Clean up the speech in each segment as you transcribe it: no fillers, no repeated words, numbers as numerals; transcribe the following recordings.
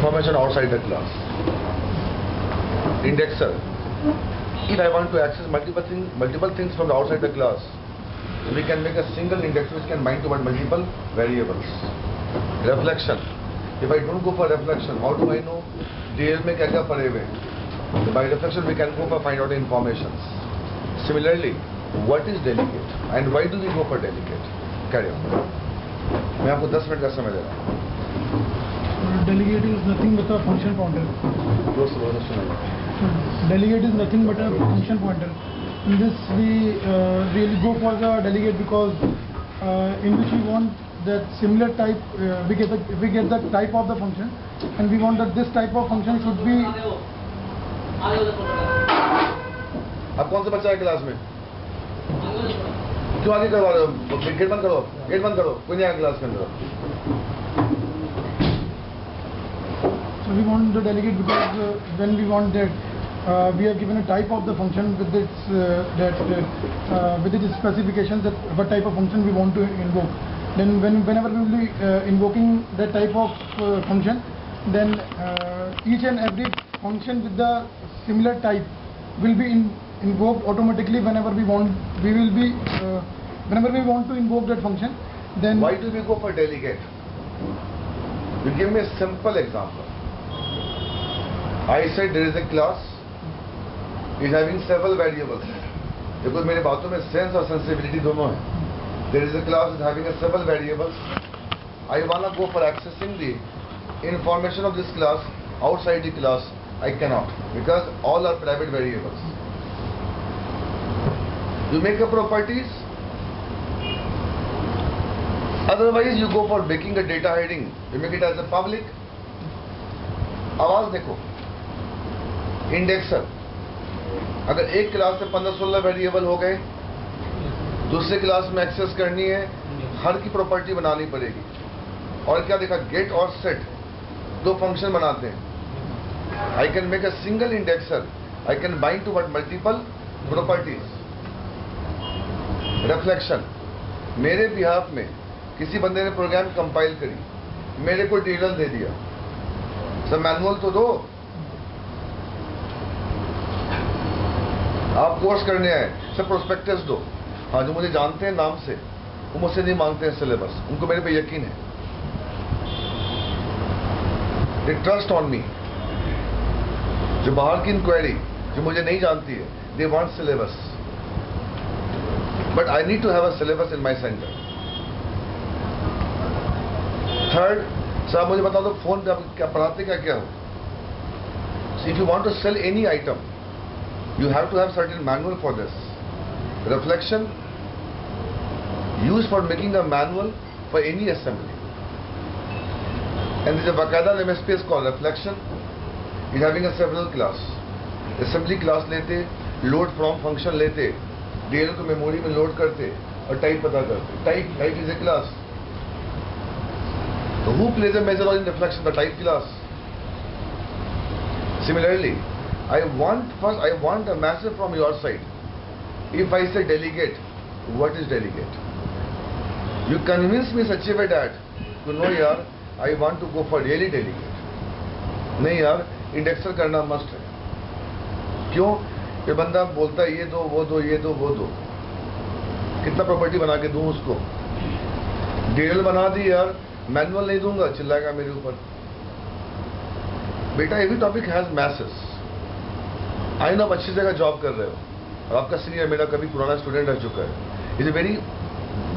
information outside the class. Indexer. If I want to access multiple things from the outside the class, we can make a single index which can bind to multiple variables. Reflection. If I don't go for reflection, how do I know DL में क्या पड़े हुए? By reflection we can go for find out informations. Similarly, what is delegate and why do we go for delegate? Carry on. मैं आपको 10 minute का समय दे रहा हूँ. Delegate is nothing but a function pointer. Delegate is nothing but a function pointer. In this we really go for the delegate because in which we want that similar type. We get the type of the function, and we want that this type of function should be. आप कौन सा बच्चा है class में? क्यों आगे करवा रहे हो? गेट बंद करो, गेट बंद करो, कोई नहीं आया क्लास के अंदर. So we want the delegate because when we want that we are given a type of the function with its with its specifications that what type of function we want to invoke. Then whenever we will be invoking that type of function, then each and every function with the similar type will be invoked automatically whenever we want. We will be whenever we want to invoke that function. Then why do we go for delegate? You give me a simple example. I said there is a class is having several variables. Because मेरे बातों में sense और sensibility दोनों हैं. There is a class is having a several variables. I wanna go for accessing the information of this class outside the class. I cannot because all are private variables. You make a properties. Otherwise, you go for making a data hiding. You make it as a public. आवाज देखो. Indexer. अगर एक class से 15-16 variable हो गए, दूसरे class में access करनी है, हर की प्रॉपर्टी बनानी पड़ेगी. और क्या देखा? गेट और सेट दो फंक्शन बनाते हैं. I can make a single indexer. I can bind to what multiple properties. Reflection. मेरे बिहाफ में किसी बंदे ने प्रोग्राम कंपाइल करी, मेरे को डीएल दे दिया. सब मैनुअल तो दो. आप कोर्स करने आए, सब प्रोस्पेक्टस दो. हाँ, जो मुझे जानते हैं नाम से, वो मुझसे नहीं मांगते हैं सिलेबस. उनको मेरे पे यकीन है. They trust on me. जो बाहर की इंक्वायरी जो मुझे नहीं जानती है, they want syllabus. But I need to have a syllabus in my centre. Third, sir मुझे बता दो फोन पे आप क्या पढ़ाते क्या हो. If you want to sell any item, you have to have certain manual for this. Reflection used for making a manual for any assembly. And there is a Bakada MSP is called reflection. Is having a several class. Assembly class लेते, load from function लेते, DL को memory में load करते और type पता करते. Type is a class. So who plays a major role in reflection? The type class. Similarly, I want a message from your side. If I say delegate, what is delegate? You convince me such a way that you know यार, I want to go for really delegate. नहीं यार, indexer करना must है. क्यों? ये बंदा बोलता है ये दो, वो दो, ये दो, वो दो. कितना प्रॉपर्टी बना के दूं उसको? DL बना दी यार, मैनुअल नहीं दूंगा, चिल्लाएगा मेरे ऊपर. बेटा, ये भी topic has message. I know आप अच्छी जगह जॉब कर रहे हो और आपका सीनियर मेरा कभी पुराना स्टूडेंट रह चुका है. Is a very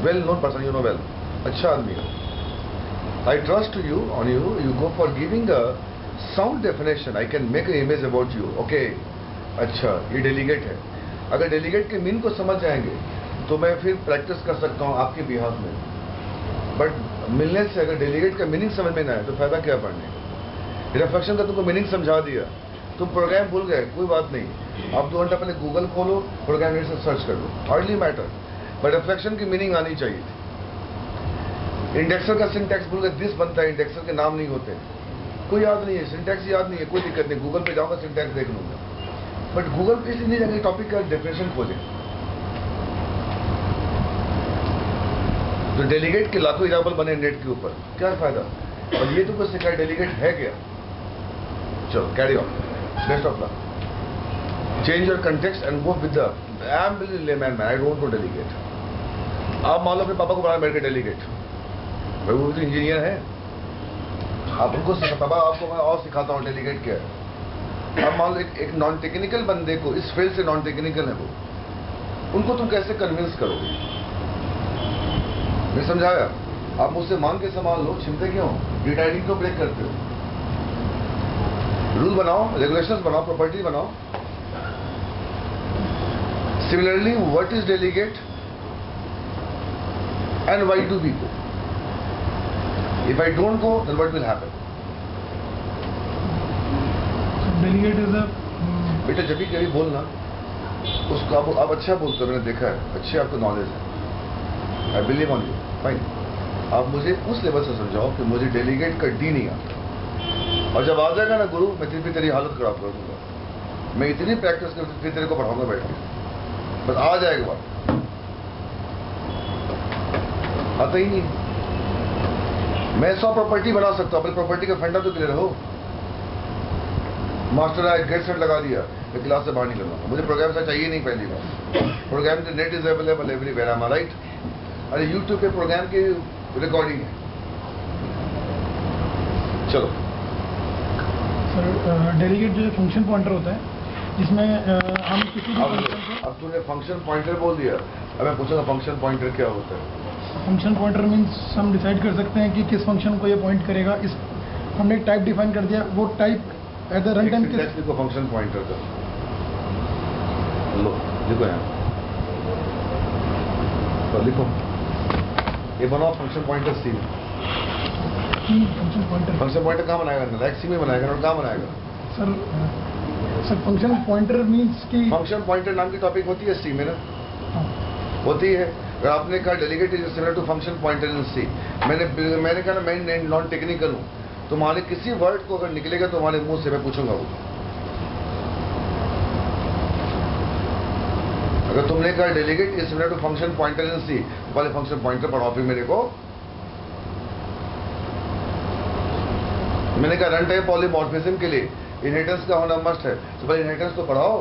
well known person. You know well. अच्छा आदमी है. I trust you on you. You go for giving a sound definition. I can make a image about you. Okay, अच्छा ये डेलीगेट है. अगर डेलीगेट के mean को समझ जाएंगे तो मैं फिर प्रैक्टिस कर सकता हूँ आपके बिहाफ में. बट मिलने से अगर डेलीगेट का मीनिंग समझ में ना आए तो फायदा क्या पढ़ने का. रिफ्लेक्शन का तुमको मीनिंग समझा दिया, तुम प्रोग्राम भूल गए, कोई बात नहीं. आप 2 घंटा पहले गूगल खोलो, प्रोग्राम से सर्च कर लो, हार्डली मैटर. बट रिफ्लेक्शन की मीनिंग आनी चाहिए थी. इंडेक्सर का सिंटैक्स भूल गए, दिस बनता है, इंडेक्सर के नाम नहीं होते. कोई याद नहीं है, सिंटैक्स याद नहीं है, कोई दिक्कत नहीं. गूगल पे जाऊंगा, सिंटैक्स देख लूंगा. बट गूगल पे इसलिए नहीं जाएंगे, टॉपिक का डेफिनेशन खोजें. तो डेलीगेट के लाखों इराबल बने नेट के ऊपर, क्या फायदा. और ये तो कुछ सिखाया डेलीगेट है क्या. चलो carry on, best of luck, change your context and go with the I am really layman man, I don't know delegate. आप मान लो अपने पापा को बना मेरे डेलीगेट, भाई वो भी तो इंजीनियर है, आप उनको पापा आपको मैं और सिखाता हूँ डेलीगेट क्या है। अब मान लो एक नॉन टेक्निकल बंदे को, इस फील्ड से नॉन टेक्निकल है वो, उनको तुम कैसे कन्विंस करोगे? मैं समझाया, आप मुझसे मांग के सामान लो, छिपते क्यों? डिटाइडिंग क्यों ब्रेक करते हो? रूल बनाओ, रेगुलेशंस बनाओ, प्रॉपर्टी बनाओ। Similarly what is delegate and why do we go? If I don't go then what will happen? Delegate is a बेटा जब भी कभी बोलना उसको आप अच्छा बोलते हो, मैंने देखा है, अच्छे आपको नॉलेज है, I believe on you, fine. आप मुझे उस लेवल से समझाओ कि मुझे डेलीगेट का डी नहीं आता, और जब आ जाएगा ना गुरु, मैं तेरी हालत खराब कर दूंगा। मैं इतनी प्रैक्टिस कर तेरे को पढ़ाऊंगा बैठ के, बस आ जाएगा बात, आता ही नहीं। मैं 100 प्रॉपर्टी बना सकता हूं, अपनी प्रॉपर्टी का फंडा तो क्लियर हो। मास्टर आए, गेट सेट लगा दिया, मैं क्लास से बाहर नहीं करना, मुझे प्रोग्राम से चाहिए नहीं। पहली बार प्रोग्राम के net is available everywhere, I am right. अरे यूट्यूब पे प्रोग्राम की रिकॉर्डिंग है। चलो सर, डेलीगेट जो फंक्शन पॉइंटर होता है जिसमें हम किसी भी अब तूने फंक्शन पॉइंटर बोल दिया, अब मैं पूछूंगा फंक्शन पॉइंटर क्या होता है? फंक्शन पॉइंटर मीन्स हम डिसाइड कर सकते हैं कि किस फंक्शन को ये पॉइंट करेगा। इस हमने एक टाइप डिफाइन कर दिया, वो type eight the run time किस को फंक्शन पॉइंटर का लो, लिखो यहाँ, तो लिखो, ये बनाओ फंक्शन पॉइंटर सी में। फंक्शन पॉइंटर कहाँ बनाएगा? लाइक सी में बनाएगा, और कहाँ बनाएगा? सर फंक्शन पॉइंटर मीन्स कि फंक्शन पॉइंटर नाम की टॉपिक होती है सी में ना, हाँ। होती है। अगर आपने कहा delegate is similar to function pointer in C, मैंने कहा ना मैं नॉन टेक्निकल हूँ, तुम्हारे किसी वर्ड को अगर निकलेगा तो तुम्हारे मुंह से मैं पूछूंगा वो। अगर तुमने कहा delegate is similar to function pointer in C, तो पहले फंक्शन पॉइंटर पढ़ाओ, फिर मेरे को। मैंने कहा रन टाइम पॉलीमॉर्फिज्म के लिए इनहेरिटेंस का होना मस्ट है, तो पहले इनहेरिटेंस तो पढ़ाओ।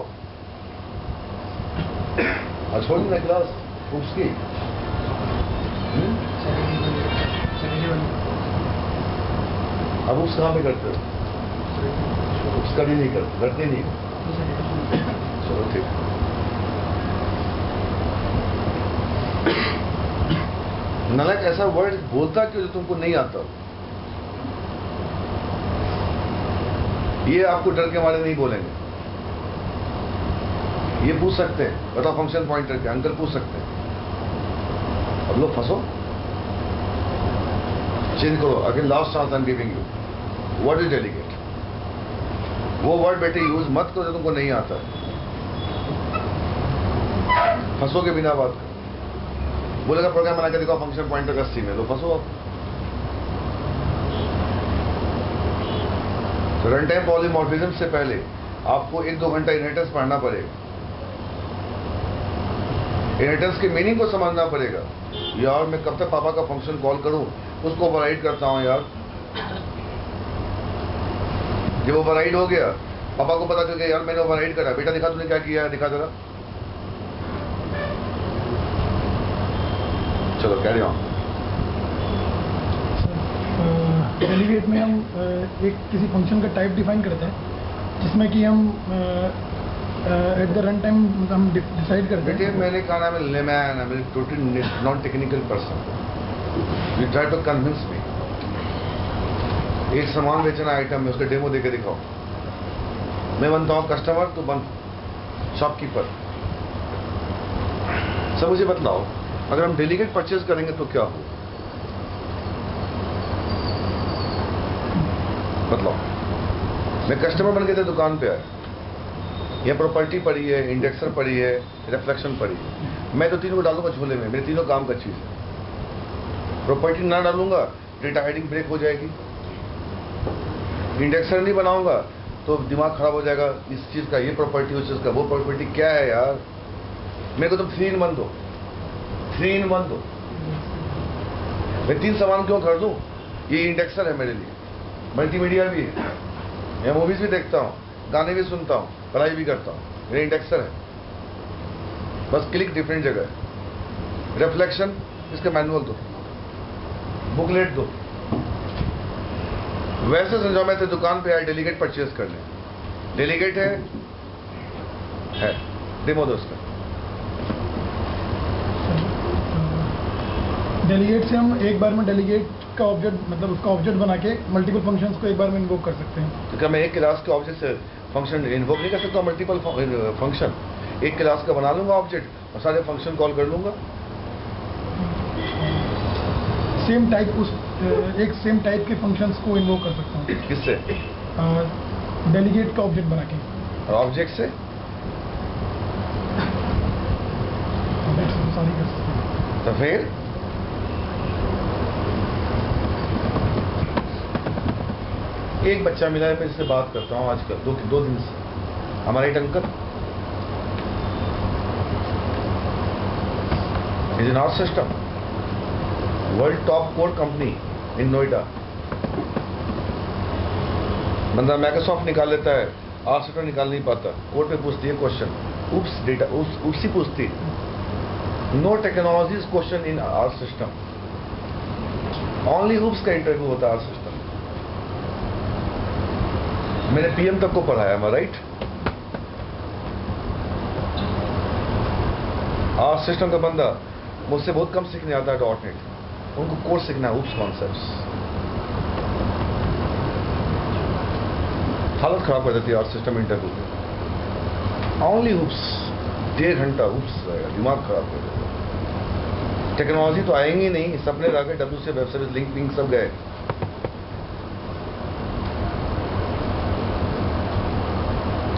आज छोड़ ना क्लास उसकी, अब उस कहाँ पे करते हो? उसका भी नहीं करते नहीं। चलो ठीक है। नालायक ऐसा वर्ड बोलता क्यों जो तुमको नहीं आता? ये आपको डर के मारे नहीं बोलेंगे, ये पूछ सकते हैं, बताओ फंक्शन पॉइंटर के, अंकल पूछ सकते हैं। अब लोग फंसो, चेंज करो। Again last chance I am giving you, what is delegate? वो वर्ड बेटे यूज मत करो जो तुमको नहीं आता। फंसो के बिना बात करो। बोलेगा प्रोग्राम बना के दिखाओ फंक्शन पॉइंटर का सी में, तो फंसो आप। तो रन टाइम पॉलीमॉर्फिज्म से पहले आपको 1-2 घंटा इनहेरिटेंस पढ़ना पड़ेगा, इनहेरिटेंस के मीनिंग को समझना पड़ेगा। यार मैं कब तक पापा का फंक्शन कॉल करूं, उसको ओवरराइड करता हूं यार। जब ओवरराइड हो गया, पापा को पता चल गया यार मैंने ओवरराइड करा, बेटा दिखा तूने क्या किया है, दिखा जरा। चलो कैरी ऑन। डेलीगेट में हम एक किसी फंक्शन का टाइप डिफाइन करते हैं जिसमें कि हम एट द रन टाइम हम डिसाइड करते बेटे हैं। मैंने कहा ना मैं layman, I am totally non technical person, you try to convince me. एक सामान बेचना आइटम है, उसका डेमो देके दिखाओ। मैं बनता हूँ कस्टमर, तो बन शॉपकीपर। सब मुझे बतलाओ, अगर हम डेलीगेट परचेज करेंगे तो क्या हो? बतलाओ। मैं कस्टमर बन के थे, दुकान पे आया, यह प्रॉपर्टी पड़ी है, इंडेक्सर पड़ी है, रिफ्लेक्शन पड़ी है, मैं तो तीनों को डालूंगा झोले में। मेरे तीनों काम का चीज है। प्रॉपर्टी ना डालूंगा डेटा हाइडिंग ब्रेक हो जाएगी, इंडेक्सर नहीं बनाऊंगा तो दिमाग खराब हो जाएगा इस चीज का, ये प्रॉपर्टी उस चीज का, वो प्रॉपर्टी क्या है यार। मेरे को तुम 3 in 1 दो, 3 in 1 दो। मैं 3 सामान क्यों कर दूं? ये इंडेक्सर है मेरे लिए, मल्टीमीडिया भी है, मैं मूवीज भी देखता हूँ, गाने भी सुनता हूँ, पढ़ाई भी करता हूँ, मेरा इंडेक्सर है, बस क्लिक डिफरेंट जगह है। रिफ्लेक्शन इसका मैनुअल दो, बुकलेट दो। वैसे समझो मैं तो दुकान पे आए डेलीगेट परचेज कर लें, डेलीगेट है डेमो दो उसका। डेलीगेट से हम एक बार में डेलीगेट का ऑब्जेक्ट, मतलब उसका ऑब्जेक्ट बना के मल्टीपल फंक्शंस को एक बार में इन्वोक कर सकते हैं। तो क्या मैं एक क्लास के ऑब्जेक्ट से फंक्शन इन्वोक नहीं कर सकता? मल्टीपल फंक्शन एक क्लास का बना लूंगा ऑब्जेक्ट और सारे फंक्शन कॉल कर लूंगा। सेम टाइप एक सेम टाइप के फंक्शंस को इन्वोक कर सकता हूँ। किससे? डेलीगेट का ऑब्जेक्ट बना के। और ऑब्जेक्ट से? सारी कर सकते हैं। तो फिर एक बच्चा मिला है, मैं इससे बात करता हूँ आजकल दो दिन से, हमारा एक uncle is in our system, world top core company in Noida. बंदा माइक्रोसॉफ्ट निकाल लेता है, आर सिस्टम निकाल नहीं पाता। कोर्ट पे पूछती है क्वेश्चन, उप्स डेटा उप्स ही पूछती, no technologies question in our system, only OOPS का इंटरव्यू होता है आवर सिस्टम। मैंने पीएम तक को पढ़ाया, मैं राइट। आवर सिस्टम का बंदा मुझसे बहुत कम सीखने आता है .NET, उनको कोर्स सीखना है उप्स कॉन्सेप्ट्स। हालत खराब कर देती है आवर सिस्टम इंटरव्यू पे, ओनली उप्स, 1.5 घंटा उप्स रहेगा, दिमाग खराब कर देगा। टेक्नोलॉजी तो आएंगी नहीं, सपने रह गए, WC वेब सर्विस लिंक सब गए।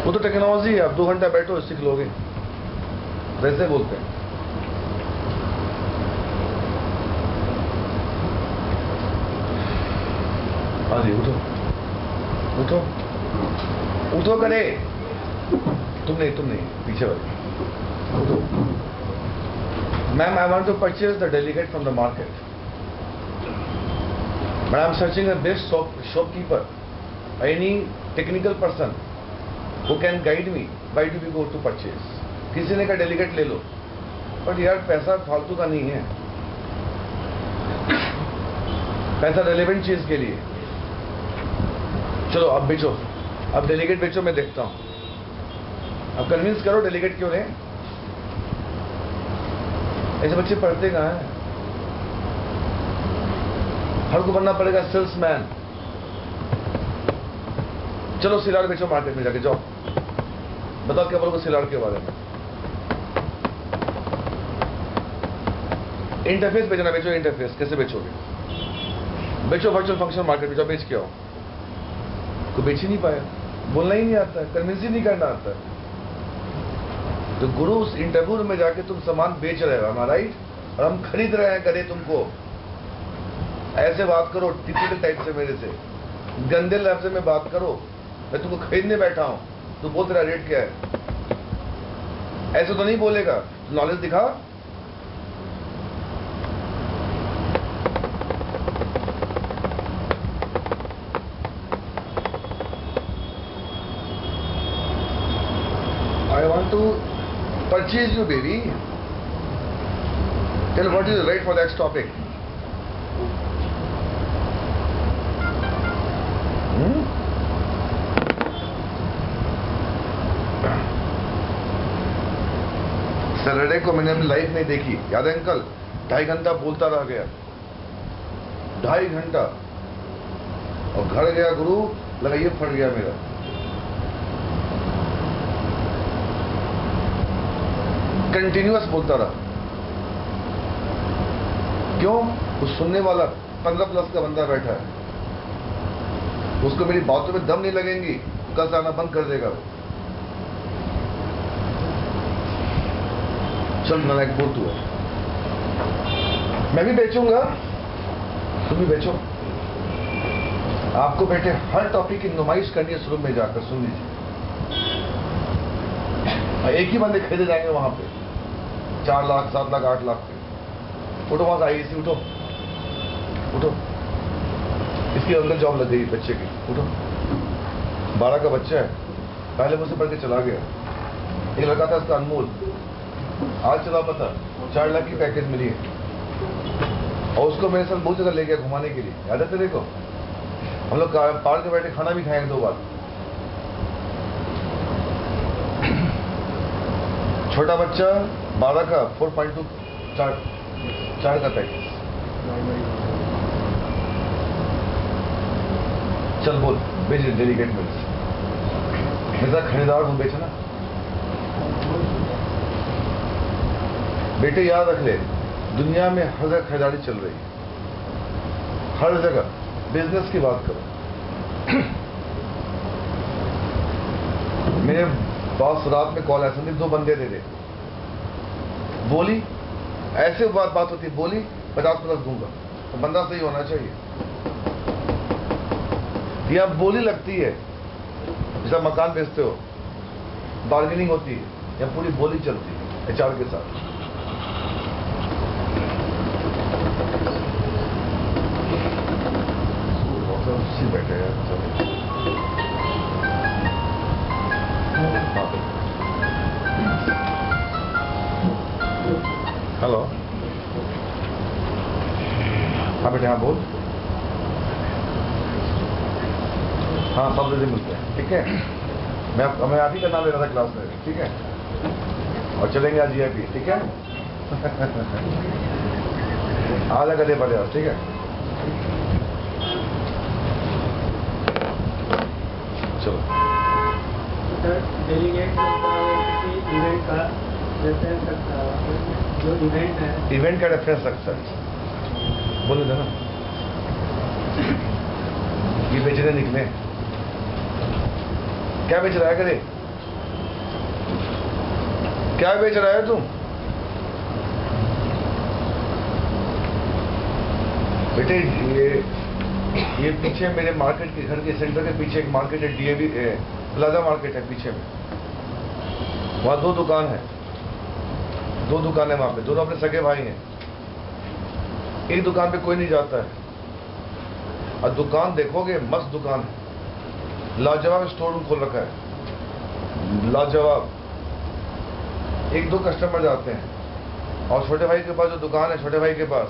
वो तो टेक्नोलॉजी है, आप 2 घंटा बैठो सीख लोगे, वैसे बोलते हैं। हाँ जी, उठो उठो उठो करे, तुम नहीं पीछे वाले उठो। Ma'am, I want to purchase the delegate from the market, but I am searching the best shopkeeper, any technical person who can guide me, why do we go to purchase? किसी ने कहा डेलीगेट ले लो, but यार पैसा फालतू का नहीं है, पैसा रेलेवेंट चीज के लिए। चलो अब बेचो, अब डेलीगेट बेचो, मैं देखता हूं। अब कन्विंस करो डेलीगेट क्यों लें। ऐसे बच्चे पढ़ते कहां हैं? हर को बनना पड़ेगा सेल्समैन। चलो सिलार बेचो मार्केट में जाके, जाओ बताओ क्या बोलोगे सिलार के बारे में। इंटरफेस बेचना, बेचो इंटरफेस, कैसे बेचोगे? बेचो वर्चुअल फंक्शन मार्केट में जाओ, बेच के आओ। कोई बेच ही नहीं पाया, बोलना ही नहीं आता है, कन्विंस ही नहीं करना आता है। तो गुरु उस इंटरव्यू में जाके तुम सामान बेच रहे हो, हमारा राइट, और हम खरीद रहे हैं, करे तुमको। ऐसे बात करो टिपिकल टाइप से, मेरे से गंदे लफ्ज़ में बात करो। मैं तुमको खरीदने बैठा हूं, तू बोल तेरा रेट क्या है, ऐसे तो नहीं बोलेगा। नॉलेज दिखा। I want to purchase you baby, tell what is right for that topic. Saturday को मैंने अपनी लाइफ नहीं देखी, याद है अंकल? 2.5 घंटा बोलता रह गया, 2.5 घंटा, और घर गया गुरु, लगा ये फट गया मेरा। कंटिन्यूअस बोलता रहा। क्यों? उस सुनने वाला 15+ का बंदा बैठा है, उसको मेरी बातों में दम नहीं लगेंगी, कल से आना बंद कर देगा वो। चल नालायक बोल तू है, मैं भी बेचूंगा, तुम भी बेचो। आपको बेटे हर टॉपिक की नुमाइश करनी है शुरू में जाकर, सुन लीजिए। एक ही बंदे खरीदे जाएंगे वहां पे, 4 लाख 7 लाख 8 लाख पे। उठो वहां से, आई इसी उठो उठो, इसकी अंदर जॉब लग गई बच्चे की, उठो। 12 का बच्चा है, पहले मुझसे पढ़ के चला गया। एक लड़का था उसका अनमोल, आज चला पता 4 लाख की पैकेज मिली है, और उसको मेरे साथ बहुत जगह ले गया घुमाने के लिए, याद है तेरे को? हम लोग पार्क में बैठे खाना भी खाएंगे 2 बार। छोटा बच्चा 12 का 4.2 4 का पैकेज। चल बोल, बेच डेलीगेट में मेरे साथ खरीदार हूं, बेचना। बेटे याद रख ले, दुनिया में हर जगह खरीदारी चल रही है, हर जगह। बिजनेस की बात करो, मेरे पास रात में कॉल ऐसा नहीं, 2 बंदे दे दे, बोली ऐसे बात होती, बोली 50-50 दूंगा, तो बंदा सही होना चाहिए। या बोली लगती है, जैसा मकान बेचते हो, बार्गेनिंग होती है, या पूरी बोली चलती है HR के साथ। बैठे हैं हेलो, हाँ बेटे, हाँ बोल। हाँ, सब जल्दी मिलते हैं, ठीक है? मैं आप ही का नाम ले रहा था क्लास में, ठीक है? और चलेंगे आज VIP, ठीक है? आ जाएगा दे पड़े, ठीक है? चलो। डेलीगेट किसी इवेंट का रेफरेंस रखता है, जो इवेंट है, इवेंट का रेफरेंस रखता है, बोले ना ये बेचने निकले, क्या बेच रहा है? करे क्या बेच रहा है तुम? बेटे ये पीछे मेरे मार्केट के घर के सेंटर के पीछे एक मार्केट है, DAV प्लाजा मार्केट है पीछे में, वहां 2 दुकान है, 2 दुकानें वहां पे, दोनों अपने सगे भाई हैं। एक दुकान पे कोई नहीं जाता है, और दुकान देखोगे मस्त दुकान है, लाजवाब स्टोर रूम खोल रखा है, लाजवाब। 1-2 कस्टमर जाते हैं, और छोटे भाई के पास जो दुकान है, छोटे भाई के पास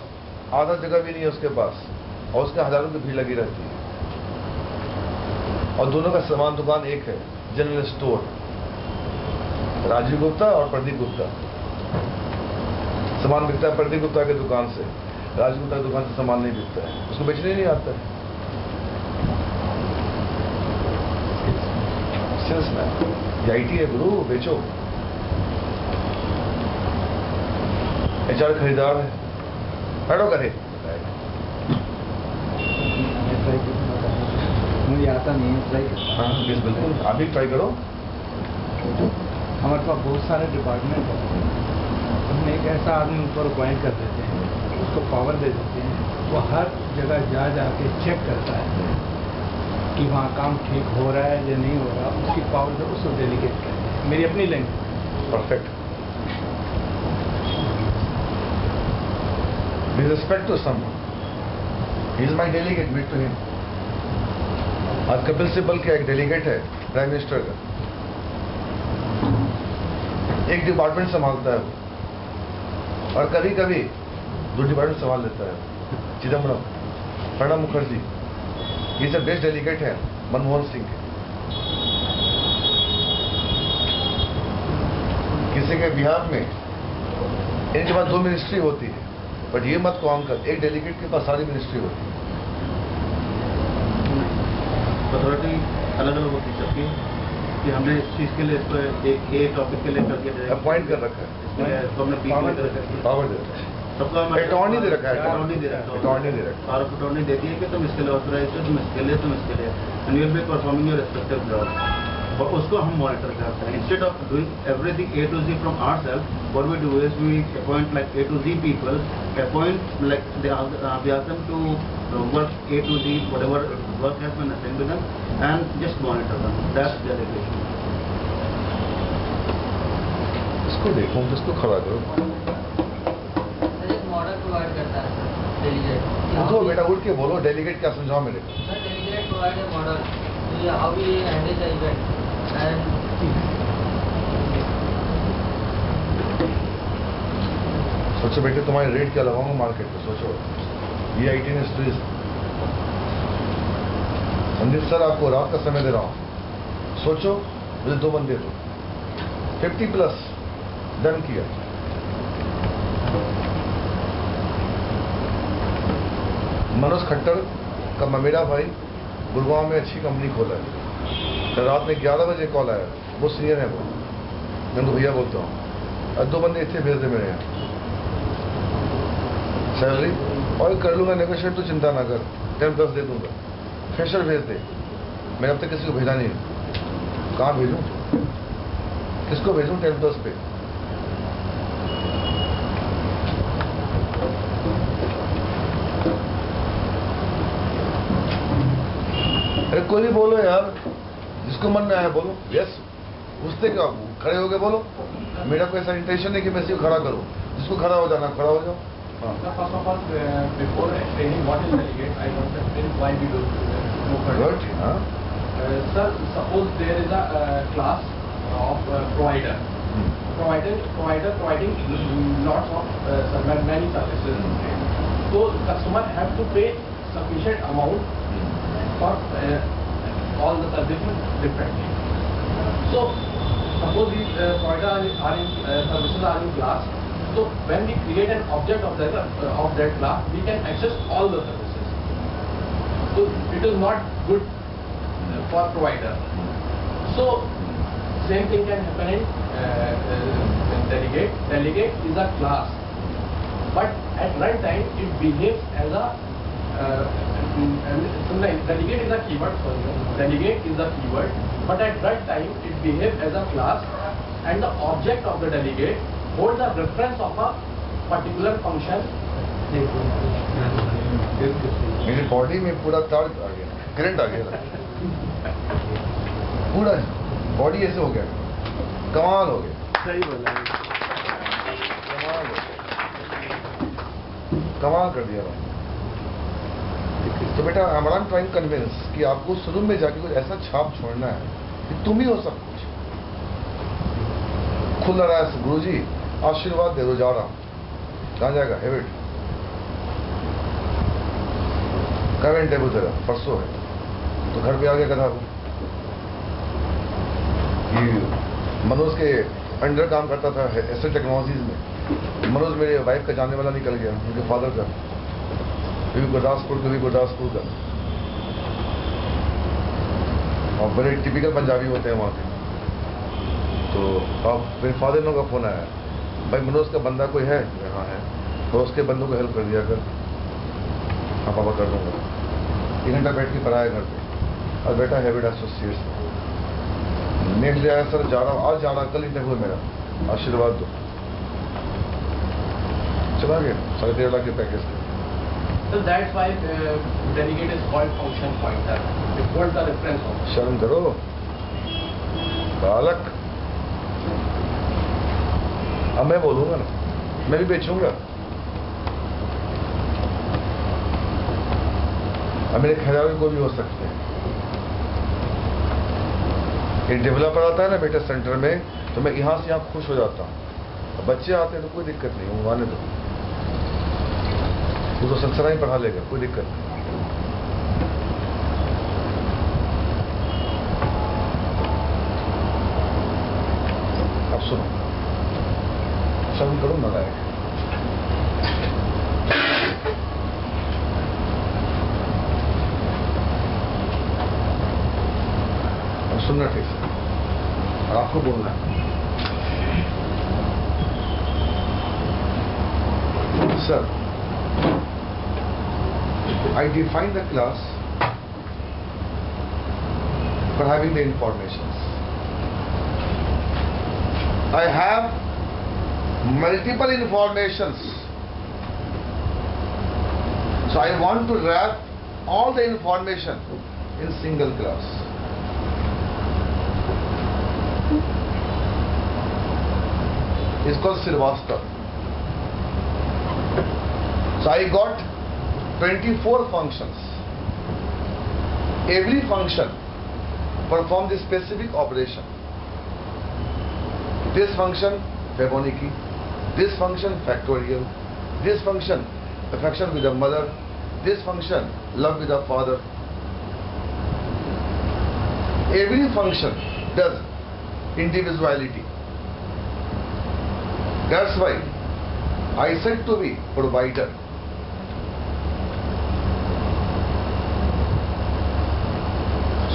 आधा जगह भी नहीं है उसके पास, और उसके हजारों की भीड़ लगी रहती है। और दोनों का सामान दुकान एक है, जनरल स्टोर, राजीव गुप्ता और प्रदीप गुप्ता। सामान बिकता है प्रदीप गुप्ता की दुकान से, राजीव गुप्ता की दुकान से सामान नहीं बिकता है, उसको बेचने नहीं आता है। सेल्समैन IT है गुरु, बेचो। HR खरीदार है, बैठो करे। मुझे आता नहीं है, ट्राई करता। हाँ बिल्कुल, आप भी ट्राई करो। हमारे पास बहुत सारे डिपार्टमेंट हैं, हम एक ऐसा आदमी ऊपर अपॉइंट कर देते हैं, उसको पावर दे देते हैं, वो हर जगह जा के चेक करता है कि वहाँ काम ठीक हो रहा है या नहीं हो रहा, उसकी पावर से उसको डेलीगेट करते हैं। मेरी अपनी language. Perfect. With respect to someone, he is my delegate, meet to him. आज कपिल सिब्बल का एक डेलीगेट है प्राइम मिनिस्टर का, एक डिपार्टमेंट संभालता है वो, और कभी कभी 2 डिपार्टमेंट संभाल लेता है। चिदम्बरम, प्रणब मुखर्जी, ये सब बेस्ट डेलीगेट है मनमोहन सिंह के। किसी के बिहार में इनके पास 2 मिनिस्ट्री होती है, बट ये मत कौन कर, एक डेलीगेट के पास सारी मिनिस्ट्री होती है। अथॉरिटी अलग अलग होती सबकी, कि हमने इस चीज़ के लिए इसको एक टॉपिक के लिए कर दिया, अपॉइंट कर रखा है, इसको हमने पावर दे रखा है, पावर दे रखा है, सबका अटॉर्नी दे रखा है, अटॉर्नी दे रखा है, अटॉर्नी दे रखा है। पावर ऑफ अटॉर्नी देती है कि तुम इसके लिए ऑथराइज हो, तुम इसके लिए, and you will be performing your respective job, और उसको हम मॉनिटर करते हैं। Instead of doing everything A to Z from ourselves, what we do is we appoint like A to Z people, appoint like we ask them to work A to Z, whatever work has been assigned to them, and just monitor them. That's delegation. इसको देखो, इसको खड़ा करो। Sir एक model provide करता है sir delegate. तो बेटा उठ के बोलो, डेलीगेट क्या समझाओ मेरे को। Sir delegate provide a model how we handle the event and सोचो बेटे तुम्हारी रेट क्या लगाऊंगा मार्केट में, सोचो ये 18 is संदीप सर आपको रात का समय दे रहा हूँ, सोचो मुझे 2 बंदे दो 50+ डन किया। मनोज खट्टर का ममेरा भाई गुड़गांव में अच्छी कंपनी खोला है, कल रात में 11 बजे कॉल आया, वो सीनियर है, वो मैं उनको भैया बोलता हूँ, और 2 बंदे इतने भेज दे मेरे यहाँ सैलरी और कर लूंगा नेगोशिएट, तो चिंता ना कर 10+ दे दूंगा। फ्रेशर भेज दे, मैंने अब तक किसी को भेजा नहीं, कहाँ भेजूं, किसको भेजूं 10+ पे। अरे कोई भी बोलो यार, जिसको मन में आया बोलो, यस उससे क्या खड़े हो गए बोलो, मेरा कोई ऐसा इंटेंशन नहीं कि मैं इसी को खड़ा करूं, जिसको खड़ा हो जाना खड़ा हो जाओ। First of all, before explaining what is delegate, I want to explain why we do Good, हाँ? Sir, suppose there is a class of provider. Provider providing lots of many services. So customer have to pay sufficient amount for all the services differently. So suppose these providers services are in class. So when we create an object of that class, we can access all the services. So it is not good for provider. So same thing can happen in delegate. Delegate is a class, but at runtime it behaves as a delegate is a keyword. Delegate is a keyword, but at runtime it behaves as a class, and the object of the delegate hold the reference of a particular function. मेरी body में पूरा तार आ गया, current आ गया, पूरा body ऐसे हो गया, कमाल हो गया, सही बोला, कमाल हो गया, कमाल कर दिया मैंने। तो बेटा आई एम ट्राइंग कन्विंस कि आपको शुरू में जाके कुछ ऐसा छाप छोड़ना है कि तुम ही हो सब कुछ। खुल रहा है गुरुजी, आशीर्वाद दे दो, जा रहा हूं, कहाँ जाएगा हेविट, कब इंटरव्यू तेरा, परसों है, तो घर पे आ गया गधा को। मनोज के अंडर काम करता था एसएल टेक्नोलॉजीज में, मनोज मेरे वाइफ का जानने वाला निकल गया, उनके फादर का, कभी गुरदासपुर का, और बड़े टिपिकल पंजाबी होते हैं वहाँ के। तो अब मेरे फादर इन का फोन आया, भाई मनोज का बंदा कोई है, हाँ है, तो उसके बंदों को हेल्प कर दिया कर। हाँ पापा कर दूंगा। 1 घंटा बैठ के पढ़ाया घर पे, और बेटा हैबिट एसोसिएट्स नेक्स्ट डे आया, सर जा रहा हूँ, आज जा रहा, कल इंटरव्यू मेरा, आशीर्वाद दो, चला गया 13.5 लाख के पैकेज के। So that's why delegate is called function pointer. It holds the reference of. शर्म करो बालक, अब मैं बोलूंगा ना, मैं भी बेचूंगा। अब मेरे ख्याल कोई भी हो सकते हैं। एक डेवलपर आता है ना बेटे सेंटर में, तो मैं यहाँ से यहाँ खुश हो जाता हूँ। बच्चे आते हैं तो कोई दिक्कत नहीं, वो आने दो, वो तो संसरा ही पढ़ा लेगा, कोई दिक्कत नहीं। अब सुनो, शर्म करो ना लायक, अब सुनना ठीक से, और आपको बोलना है। Sir, I define the class for having the informations. I have multiple informations. So I want to wrap all the information in single class. It's called Srivastava. So I got 24 functions. Every function perform this specific operation. This function Fibonacci, this function factorial, this function affection with the mother, this function love with the father. Every function does individuality. That's why I said to be provider.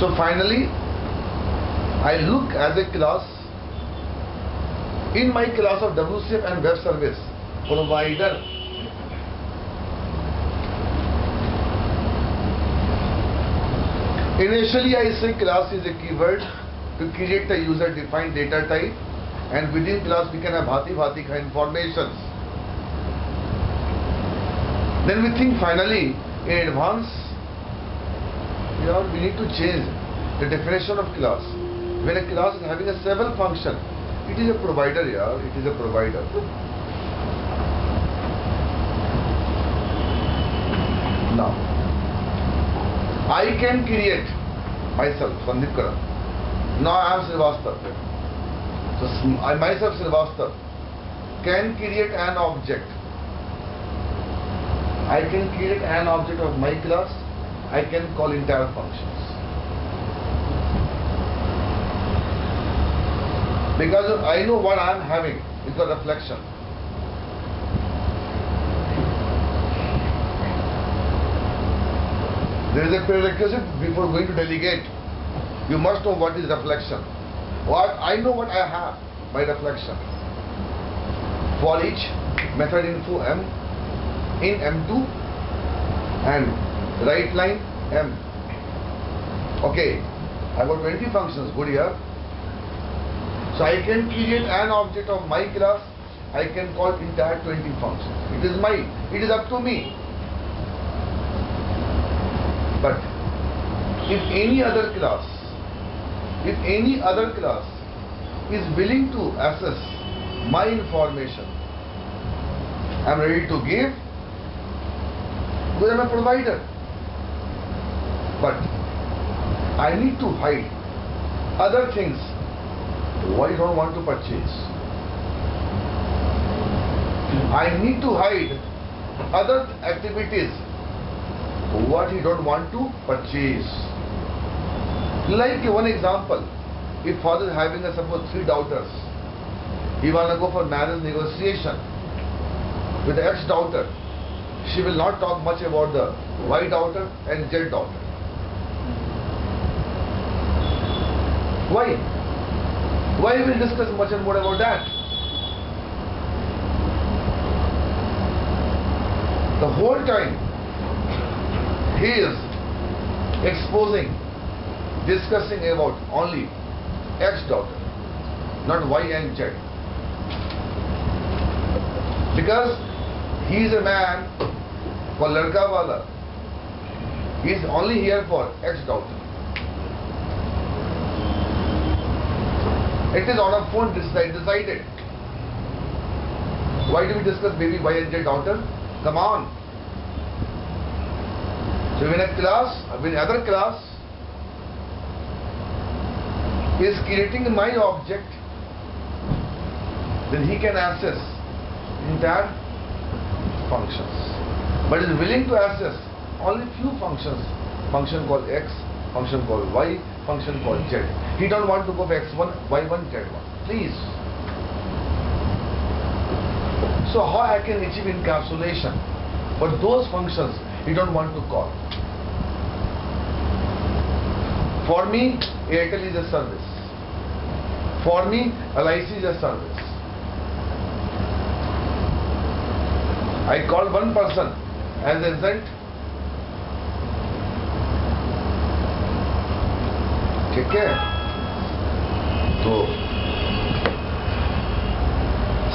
So finally, I look as a class, in my class of WCF and web service, provider. Initially, I say class is a keyword to create a user-defined data type, and within class we can have bhati kind informations. Then we think finally, in advance, we need to change the definition of class. When a class is having a several function, it is a provider, it is a provider. Now, I can create myself, Sandeep Karan. Now I am Srivastav. So I myself, Srivastav, can create an object. I can create an object of my class. I can call entire functions. Because I know what I am having is a reflection. There is a prerequisite before going to delegate. You must know what is reflection. I know what I have by reflection. For each method info M, in M2 and right line M. Okay, I got 20 functions, good here. So I can create an object of my class. I can call entire 20 functions. It is mine. It is up to me. But if any other class is willing to access my information, I am ready to give, because I am a provider. But I need to hide other things what you don't want to purchase. I need to hide other activities what you don't want to purchase. Like one example, if father is having suppose 3 daughters, he want to go for marriage negotiation with the ex-daughter, she will not talk much about the Y daughter and Z daughter. Why? Why we will discuss much and more about that? The whole time he is exposing, discussing about only ex-daughter, not Y and Z. Because he is a man for ladka wala. He is only here for ex-daughter. It is on a phone decided. Why do we discuss baby Y and Z daughter? Come on. So when a class, when other class is creating my object, then he can access entire functions, but is willing to access only few functions. Function called X, function called Y, function called Z. He don't want to go for X1, Y1, Z1. Please. So how I can achieve encapsulation? But those functions he don't want to call. For me, Airtel is a service. For me, LIC is a service. I call one person as agent. ठीक है? तो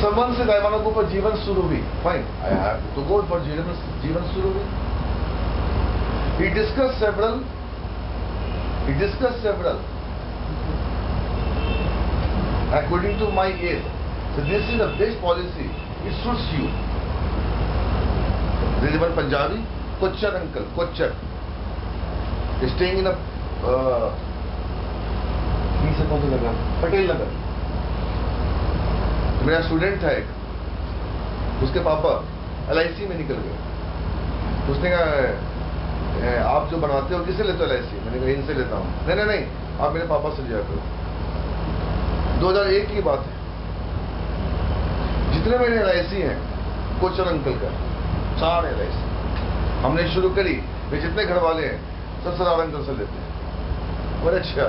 someone said I want to go for Jeevan Suruvi. Fine, I have to go for Jeevan Suruvi. He discussed several. According to my age. So this is the best policy. It suits you. There is one Punjabi, Kochar uncle, Kochar. Staying in a कहीं से कौन सा जगह? पटेल नगर। मेरा student था एक, उसके पापा LIC में निकल गए। उसने कहा आप जो बनाते हो किससे लेते हो LIC? मैंने कहा इनसे लेता हूँ। नहीं नहीं नहीं, आप मेरे पापा से लिया करो। 2001 की बात है। जितने मेरे LIC हैं कोचर अंकल का, 4 LIC हमने शुरू करी। वे जितने घर वाले हैं सब सरदार अंकल से लेते हैं। बड़े अच्छा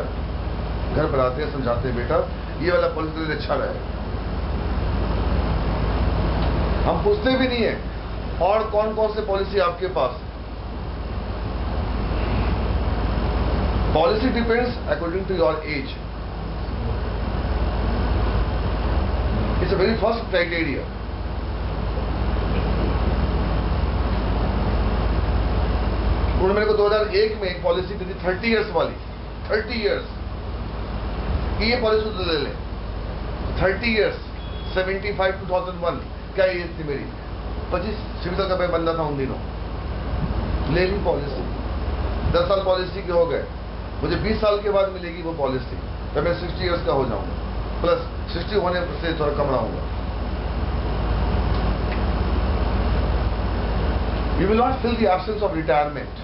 घर बनाते हैं, समझाते हैं बेटा ये वाला पॉलिसी अच्छा रहेगा। हम पूछते भी नहीं है और कौन कौन से पॉलिसी आपके पास। Policy depends according to your age. It's a very first criteria. उन्होंने मेरे को 2001 में एक पॉलिसी दी थी 30 इयर्स वाली। 30 इयर्स की ये पॉलिसी तो ले लें। 30 इयर्स 75 2001 क्या एज थी मेरी? 25 सिविल का मैं बंदा था उन दिनों। ले ली पॉलिसी, 10 साल पॉलिसी के हो गए। मुझे 20 साल के बाद मिलेगी वो पॉलिसी, तो मैं 60 इयर्स का हो जाऊंगा, प्लस 60 होने से थोड़ा कम रहूंगा। You will not feel the absence of retirement.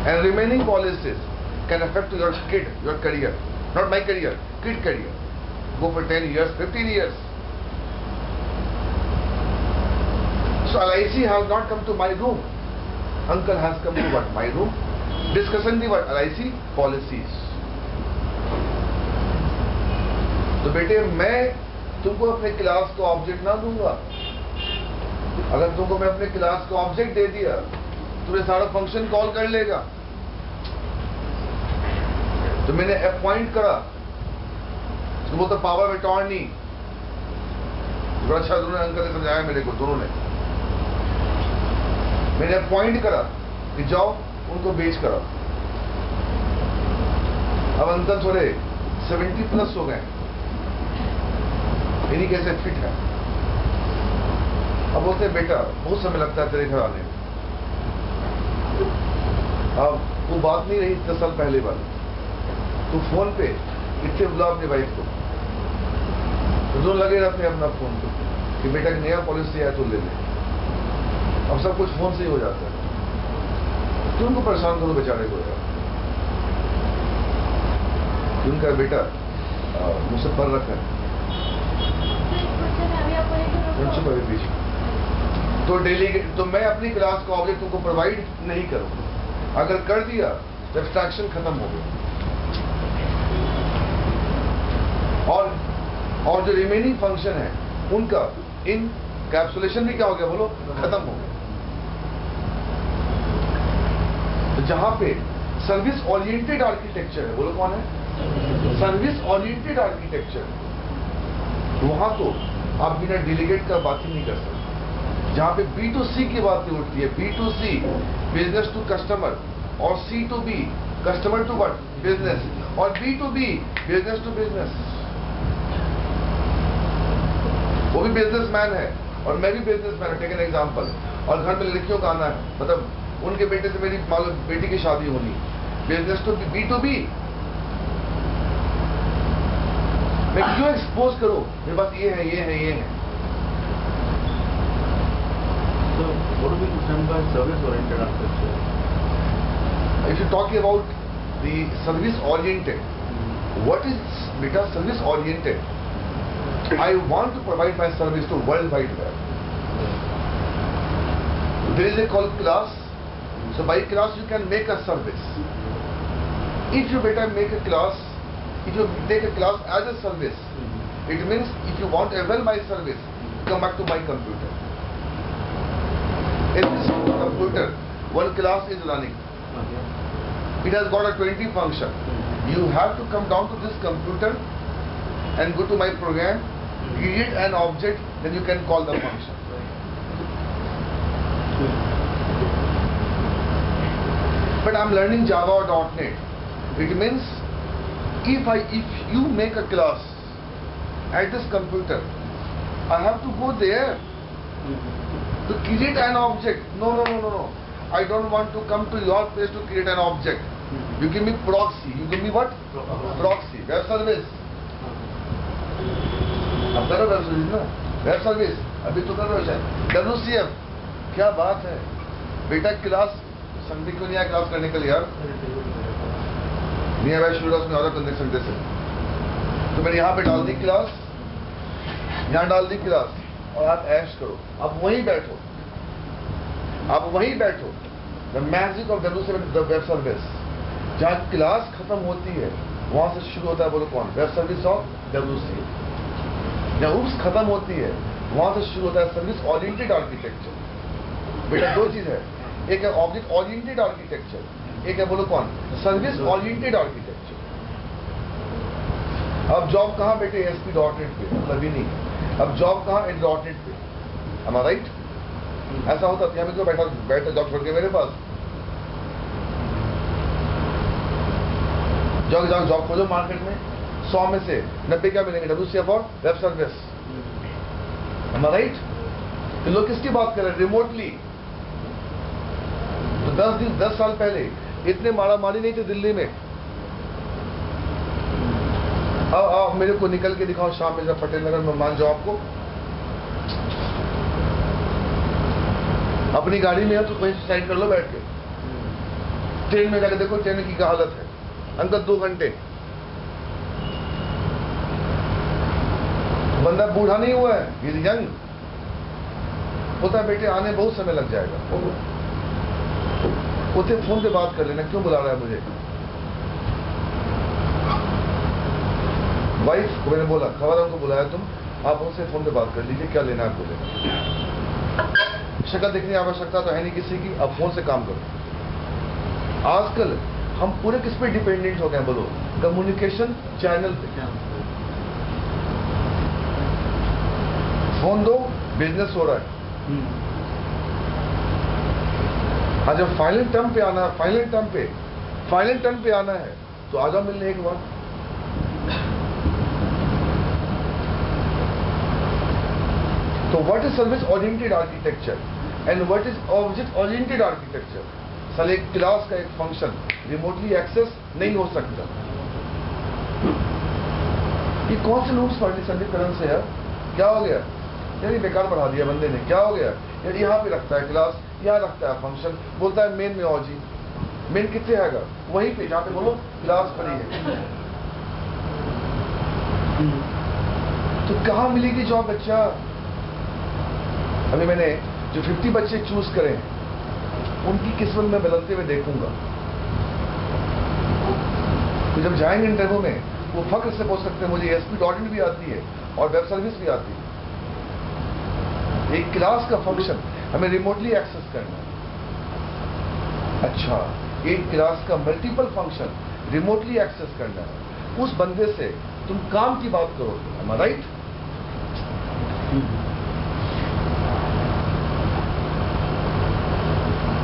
And remaining policies can affect your kid, your career. Not my career, kid career. Go for 10 years, 15 years. So LIC has not come to my room. Uncle has come to what? My room. Discussing the what? LIC policies. तो बेटे मैं तुमको अपने class को object ना दूंगा। अगर तुमको मैं अपने क्लास को ऑब्जेक्ट दे दिया तुम्हें सारा फंक्शन कॉल कर लेगा। तो मैंने अपॉइंट करा, उसको बोलता पावर ऑफ अटॉर्नी। बड़ा अच्छा दोनों अंकल ने समझाया मेरे को, दोनों ने। मैंने अपॉइंट करा कि जाओ उनको बेच करो। अब अंकल थोड़े 70 प्लस हो गए, इन्हीं कैसे फिट है। अब बोलते बेटा बहुत समय लगता है तेरे घर आने में। अब वो बात नहीं रही 10 साल पहले वाली। तू फोन पे इतने बुला अपनी वाइफ को, तो जो लगे रहते हैं अपना फोन पे कि बेटा की नया पॉलिसी है तो ले ले। अब सब कुछ फोन से ही हो जाता है। क्यों उनको परेशान करो बेचारे को यार। उनका बेटा मुझसे पर रखा है बीच। तो डेलीगेट तो मैं अपनी क्लास का ऑब्जेक्ट तुमको प्रोवाइड नहीं करूंगा। अगर कर दिया तो एब्स्ट्रैक्शन खत्म हो गया। और जो रिमेनिंग फंक्शन है उनका इन कैप्सुलेशन भी क्या हो गया बोलो, खत्म हो गया। तो जहां पे सर्विस ओरिएंटेड आर्किटेक्चर है, बोलो कौन है? सर्विस ओरिएंटेड आर्किटेक्चर, वहां तो आप बिना डेलीगेट का बात ही नहीं कर सकते। जहां पे B2C की बातें उठती है, B2C बिजनेस टू कस्टमर, और C2B customer to what? Business, और B2B बिजनेस टू बिजनेस। वो भी बिजनेसमैन है और मैं भी बिजनेसमैन। Take an example. और घर में लड़कियों का आना है, मतलब उनके बेटे से मेरी मालूम बेटी की शादी होनी, बिजनेस टू B2B। मैं क्यों एक्सपोज करूं? मेरे पास ये है, ये है, ये है। So, what do we understand by service-oriented architecture? If you talk about the service-oriented, what is beta service-oriented? I want to provide my service to World Wide Web. There is a called class. So by class you can make a service. If you better make a class, if you take a class as a service, it means if you want to avail my service, come back to my computer. In this computer, one class is running. It has got a 20 function. You have to come down to this computer and go to my program, create an object, then you can call the function. But I'm learning Java or .NET. It means if you make a class at this computer, I have to go there to create an object. No. I don't want to come to your place to create an object. You give me proxy. You give me what? Proxy. Web service. अब करो web service ना, web service अभी तो कर रहे हो शायद। WCF, क्या बात है बेटा, क्लास संडे क्यों नहीं आया क्लास करने के लिए यार? नियर बाय स्टूडेंट्स में ऑर्डर करने संडे से, तो मैंने यहाँ पे डाल दी क्लास, यहाँ डाल दी क्लास, और आप ऐश करो। आप वहीं बैठो, आप वहीं बैठो। The magic of WCF web service, जहाँ क्लास खत्म होती है वहां से शुरू होता है, बोलो कौन? Web service of WCF। जहाँ उप्स खत्म होती है वहां से शुरू होता है सर्विस ओरिएंटेड आर्किटेक्चर। बेटा दो चीज है, एक है ऑब्जेक्ट ओरिएंटेड आर्किटेक्चर, एक है बोलो कौन? Service oriented architecture. अब जॉब कहाँ बेटे? ASP.NET पे, कभी नहीं। अब जॉब कहाँ? .NET पे। am I right? ऐसा होता है, मैं क्यों बैठा जॉब छोड़ के मेरे पास? जॉब खोजो मार्केट में, 100 में से 90 क्या मिलेंगे? WCF और web service. am I right? तो लोग किसकी बात कर रहे हैं? रिमोटली। तो 10 साल पहले इतने मारामारी नहीं थे दिल्ली में। अब मेरे को निकल के दिखाओ शाम में, जब पटेल नगर में मान जाओ आपको, अपनी गाड़ी में है तो कहीं साइड कर लो बैठ के। ट्रेन में जाकर देखो ट्रेन की क्या हालत है अंकल, 2 घंटे। बंदा बूढ़ा नहीं हुआ है, ये यंग होता है बेटे, आने बहुत समय लग जाएगा। उसे फोन पे बात कर लेना, क्यों बुला रहा है मुझे? वाइफ को मैंने बोला, खबर उनको बुलाया तुम, आप उनसे फोन पे बात कर लीजिए, क्या लेना है आपको लेना। शक्ल देखने की आवश्यकता तो है नहीं किसी की, अब फोन से काम करो। आजकल हम पूरे किस पे डिपेंडेंट हो गए बोलो? कम्युनिकेशन चैनल पे। फोन दो, बिजनेस हो रहा है। हाँ, जब फाइनल टर्म पे आना है, फाइनल टर्म पे आना है तो आ जाओ मिलने एक बार। तो what is service oriented architecture and what is object oriented architecture? साले एक क्लास का एक फंक्शन रिमोटली एक्सेस नहीं हो सकता। ये कौन से लूप्स पढ़ ली संदीप करण से यार? क्या हो गया यार? ये बेकार पढ़ा दिया बंदे ने, क्या हो गया यार? यहाँ पे रखता है क्लास, यहाँ रखता है फंक्शन, बोलता है मेन में आओ जी। मेन कितने आएगा? वहीं पे जहाँ पे बोलो क्लास पड़ी है। तो कहाँ मिलेगी जॉब बच्चा? अभी मैंने जो 50 बच्चे चूज करें उनकी किस्मत में बदलते हुए देखूंगा। तो जब जाएंगे इंटरव्यू में वो फख्र से बोल सकते हैं मुझे ASP.NET भी आती है और वेब सर्विस भी आती है। एक क्लास का फंक्शन हमें रिमोटली एक्सेस करना है। अच्छा, एक क्लास का मल्टीपल फंक्शन रिमोटली एक्सेस करना है। उस बंदे से तुम काम की बात करो, am I right?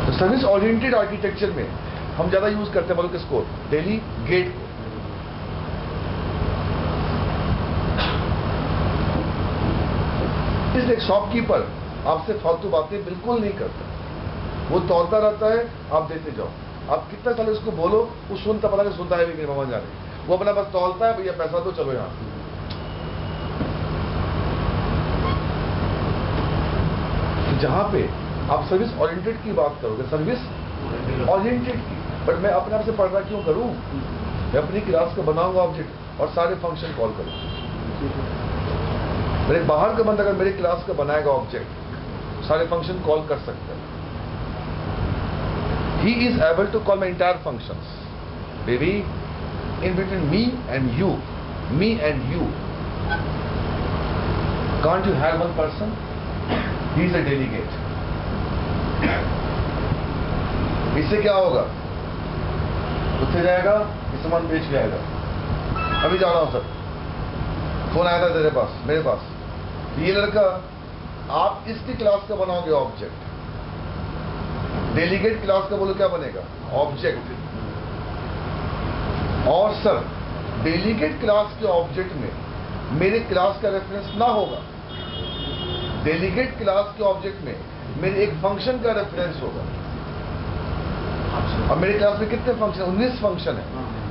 तो सर्विस ओरिएंटेड आर्किटेक्चर में हम ज्यादा यूज करते हैं बोलो किसको? डेलीगेट को। इसलिए शॉपकीपर आपसे फालतू बातें बिल्कुल नहीं करता, वो तौलता रहता है, आप देते जाओ। आप कितना साल उसको बोलो, वो सुनता, पता नहीं सुनता है भी मेरे मामा जाने, वो अपना बस तौलता है, भैया पैसा तो चलो यहाँ। जहां पे आप सर्विस ओरिएंटेड की बात करोगे, सर्विस ओरिएंटेड की, बट मैं अपने आप से पढ़ रहा क्यों करूं? मैं अपनी क्लास का बनाऊंगा ऑब्जेक्ट और सारे फंक्शन कॉल करूंगा। मेरे बाहर का बंदा अगर मेरे क्लास का बनाएगा ऑब्जेक्ट, सारे फंक्शन कॉल कर सकता है। He is able to call my entire functions. Baby, in between me and you, can't you have one person? He is a delegate. इससे क्या होगा? उत्थे जाएगा, ये सामान बेच के आएगा। अभी जा रहा हूं सर, फोन आया था तेरे पास, मेरे पास। ये लड़का, आप इसकी क्लास का बनाओगे ऑब्जेक्ट, डेलीगेट क्लास का बोलो क्या बनेगा? ऑब्जेक्ट। और सर डेलीगेट क्लास के ऑब्जेक्ट में मेरे क्लास का रेफरेंस ना होगा, डेलीगेट क्लास के ऑब्जेक्ट में मेरे एक फंक्शन का रेफरेंस होगा। अब मेरे क्लास में कितने फंक्शन, 19 फंक्शन है।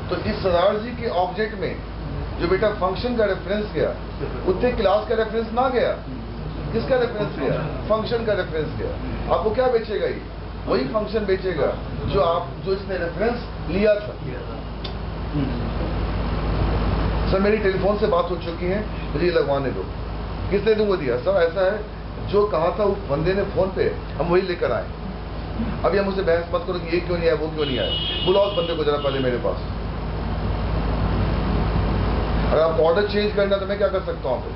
तो इस सरदार जी के ऑब्जेक्ट में जो बेटा फंक्शन का रेफरेंस गया, उतने क्लास का रेफरेंस ना गया। किसका रेफरेंस गया? फंक्शन का रेफरेंस गया। आपको क्या बेचेगा ये? वही फंक्शन बेचेगा जो इसने रेफरेंस लिया था। सर मेरी टेलीफोन से बात हो चुकी है, मुझे ये लगवाने दो। किसने तुमको दिया? सर ऐसा है, जो कहा था उस बंदे ने फोन पे, हम वही लेकर आए। अभी हम मुझसे बहस मत करो कि ये क्यों नहीं आया, वो क्यों नहीं आया। बुलाओ उस बंदे को जरा पहले मेरे पास। अगर आपको ऑर्डर चेंज करना तो मैं क्या कर सकता हूँ? तो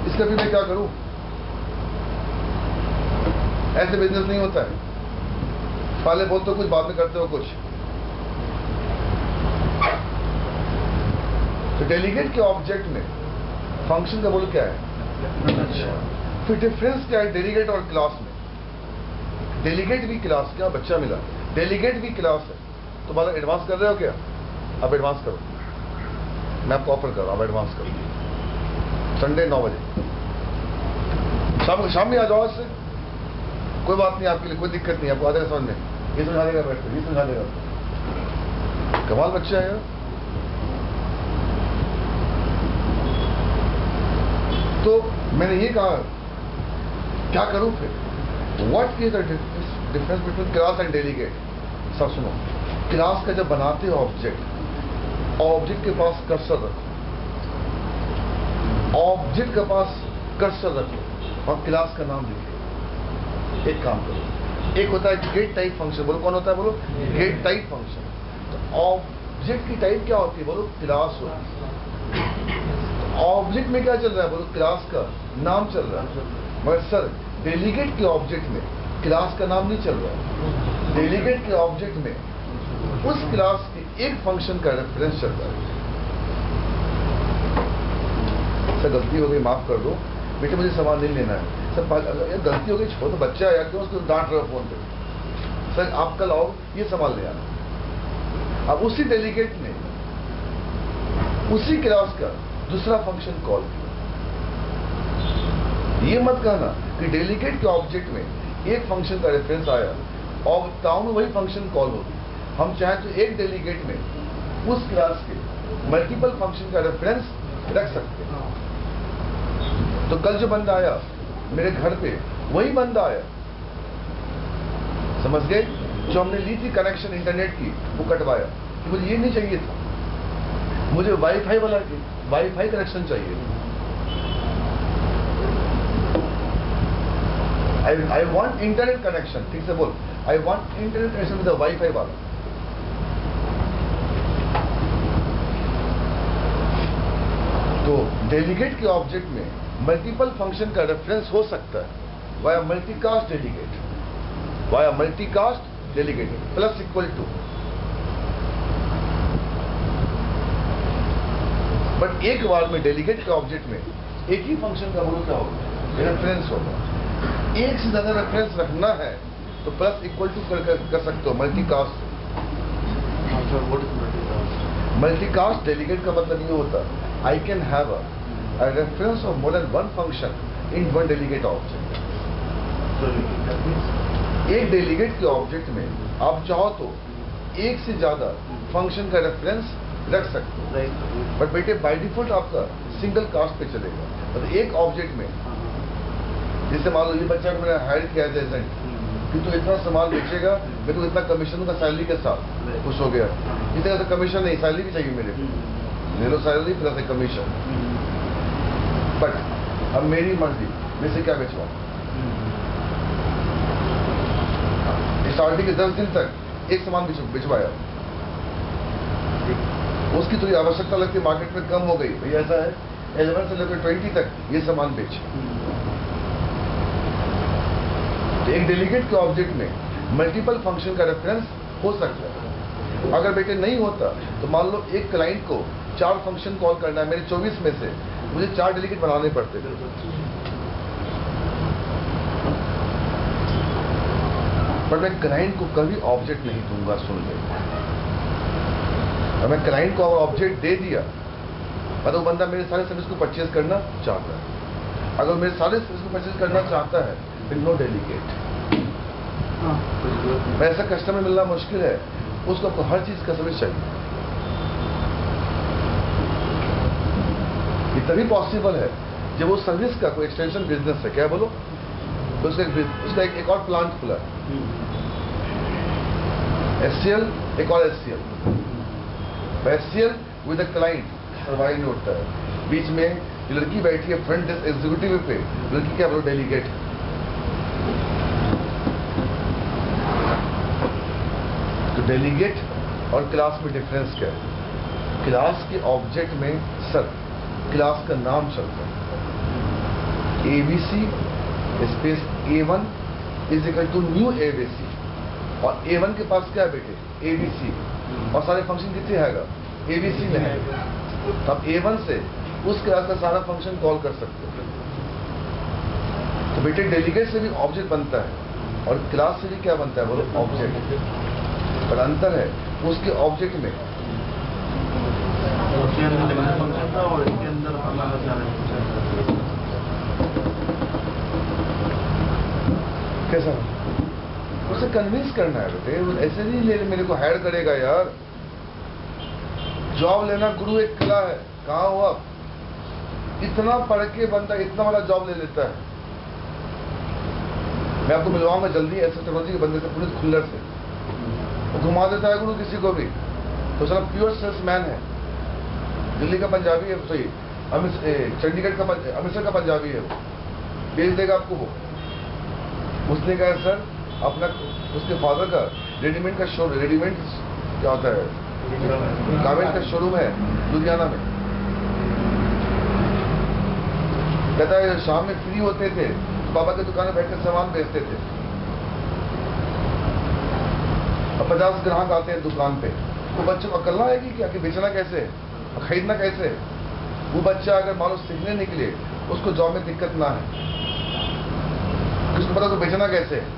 इसका भी मैं क्या करूं? ऐसे बिजनेस नहीं होता है। पहले बोलते हो कुछ, बाद में करते हो कुछ। तो डेलीगेट के ऑब्जेक्ट में फंक्शन का बोल क्या है? फिर डिफरेंस क्या है डेलीगेट और क्लास में? डेलीगेट भी क्लास, क्या बच्चा मिला, डेलीगेट भी क्लास है। तो मतलब एडवांस कर रहे हो क्या? अब एडवांस करो, मैं आपको ऑफर कर रहा हूं, अब एडवांस करो। संडे 9 बजे शाम में आ जाओ। इससे कोई बात नहीं, आपके लिए कोई दिक्कत नहीं। आपको आधे समझ में ये समझा देगा, बैठ कर ये समझा देगा। कमाल बच्चा है यार। तो मैंने ये कहा, क्या करूं फिर? What is the difference between class and delegate? सब सुनो, क्लास का जब बनाते हो ऑब्जेक्ट के पास कर्सर रखो, ऑब्जेक्ट के पास कर्सर रखो और क्लास का नाम लिखो। एक काम करो, एक होता है गेट टाइप फंक्शन। बोलो कौन होता है? बोलो गेट टाइप फंक्शन। तो ऑब्जेक्ट की टाइप क्या होती है? बोलो क्लास होती है। ऑब्जेक्ट में क्या चल रहा है? बोलो क्लास का नाम चल रहा है। मगर सर डेलीगेट के ऑब्जेक्ट में क्लास का नाम नहीं चल रहा है। डेलीगेट के ऑब्जेक्ट में उस क्लास के एक फंक्शन का रेफरेंस चल रहा है। सर गलती हो गई, माफ कर दो बेटे, मुझे सामान नहीं लेना है। सर गलती हो गई, छोड़, तो बच्चा है यार, क्यों उसको डांट रहे हो फोन पे? सर आप कल आओ, ये सामान ले आना। अब उसी डेलीगेट ने उसी क्लास का दूसरा फंक्शन कॉल किया। ये मत कहना कि डेलीगेट के ऑब्जेक्ट में एक फंक्शन का रेफरेंस आया और टाउन में वही फंक्शन कॉल होगी। हम चाहें तो एक डेलीगेट में उस क्लास के मल्टीपल फंक्शन का रेफरेंस रख सकते हैं। तो कल जो बंदा आया मेरे घर पे, वही बंदा आया, समझ गए? जो हमने ली थी कनेक्शन इंटरनेट की, वो कटवाया कि मुझे ये नहीं चाहिए था, मुझे वाईफाई कनेक्शन चाहिए। I want internet connection. ठीक से बोल, I want internet connection with wifi वाला। तो डेलीगेट के ऑब्जेक्ट में मल्टीपल फंक्शन का रेफरेंस हो सकता है via multicast delegate plus equal to. But एक बार में डेलीगेट के ऑब्जेक्ट में एक ही फंक्शन का बोलो क्या होगा? रेफरेंस होगा। एक से ज्यादा रेफरेंस रखना है तो प्लस इक्वल टू कर सकते हो मल्टीकास्ट। मल्टीकास्ट डेलीगेट का मतलब ये होता है I can have a reference of more than one function in one delegate object. एक डेलीगेट के ऑब्जेक्ट में आप चाहो तो एक से ज्यादा फंक्शन का रेफरेंस रख सकते हो। बट बेटे बाय डिफॉल्ट आपका सिंगल कास्ट पे चलेगा। मतलब एक ऑब्जेक्ट में, जैसे मान लो ये बच्चा को मैंने हायर किया एज एजेंट कि तू इतना सामान बेचेगा, मैं तो इतना कमीशन का सैलरी के साथ खुश हो गया। इतना तो कमीशन नहीं, सैलरी भी चाहिए मेरे को, ले लो सैलरी प्लस कमीशन। बट अब मेरी मर्जी, मैं से क्या बेचवाऊं? स्टार्टिंग के 10 दिन तक एक सामान बेचवाया, उसकी थोड़ी आवश्यकता लगती, मार्केट में कम हो गई, भाई ऐसा है 11 से लेकर 20 तक ये सामान बेच। एक डेलीगेट के ऑब्जेक्ट में मल्टीपल फंक्शन का रेफरेंस हो सकता है। अगर बेटे नहीं होता तो मान लो एक क्लाइंट को 4 फंक्शन कॉल करना है, मेरे 24 में से मुझे 4 डेलीगेट बनाने पड़ते थे। पर मैं क्लाइंट को कभी ऑब्जेक्ट नहीं दूंगा। सुन ले, मैं क्लाइंट को ऑब्जेक्ट दे दिया, मतलब बंदा मेरे सारे सर्विस को परचेज करना चाहता है। अगर मेरे सारे सर्विस को परचेज करना चाहता है फिर नो डेलीगेट। हाँ, ऐसा कस्टमर मिलना मुश्किल है, उसको आपको हर चीज का सर्विस चाहिए। ये तभी पॉसिबल है जब वो सर्विस का कोई एक्सटेंशन बिजनेस है, क्या बोलो, तो उसका एक और प्लांट खुला है, SCL, एक और SCL with the client survive नहीं होता है। बीच में जो लड़की बैठी है फ्रंट डेस्क एग्जीक्यूटिव पे, लड़की क्या बोलो, डेलीगेट। तो डेलीगेट और क्लास में डिफरेंस क्या है? क्लास के ऑब्जेक्ट में सर क्लास का नाम चलता है, ABC space A1 is equal to new ABC, और A1 के पास क्या है बेटे, ABC, और सारे फंक्शन कितने आएगा, ABC में है। तो आप A1 से उस क्लास का सारा फंक्शन कॉल कर सकते हो। तो बेटे डेलीगेट से भी ऑब्जेक्ट बनता है और क्लास से भी क्या बनता है बोलो, ऑब्जेक्ट। पर अंतर है उसके ऑब्जेक्ट में। उसके अंदर लिमिट फंक्शन था और इसके अंदर हमारा सारा कैसा उसे कन्विंस करना है बेटे, ऐसे नहीं ले मेरे को हायर करेगा यार। जॉब लेना गुरु एक कला है, कहाँ हो आप? इतना पढ़ के बंदा इतना बड़ा जॉब ले लेता है। मैं आपको मिलवाऊंगा जल्दी ऐसे टेक्नोलॉजी के बंदे से, पूरे खुल्लर से, वो घुमा देता है गुरु किसी को भी, तो सारा प्योर सेल्समैन है। दिल्ली का पंजाबी है, सही चंडीगढ़ का अमृतसर का पंजाबी है, वो भेज देगा आपको। वो उसने कहा सर अपना उसके फादर का रेडीमेड का शोरूम, रेडीमेड क्या होता है, गारमेंट का शोरूम है लुधियाना में। कहता है शाम में फ्री होते थे तो बाबा की दुकान में बैठकर सामान बेचते थे। अब 50 ग्राहक आते हैं दुकान पे, तो बच्चों को अकल आएगी कि आखिर बेचना कैसे है और खरीदना कैसे है। वो बच्चा अगर मानो सीखने निकले, उसको जॉब में दिक्कत ना है, किसको पता तो बेचना कैसे है।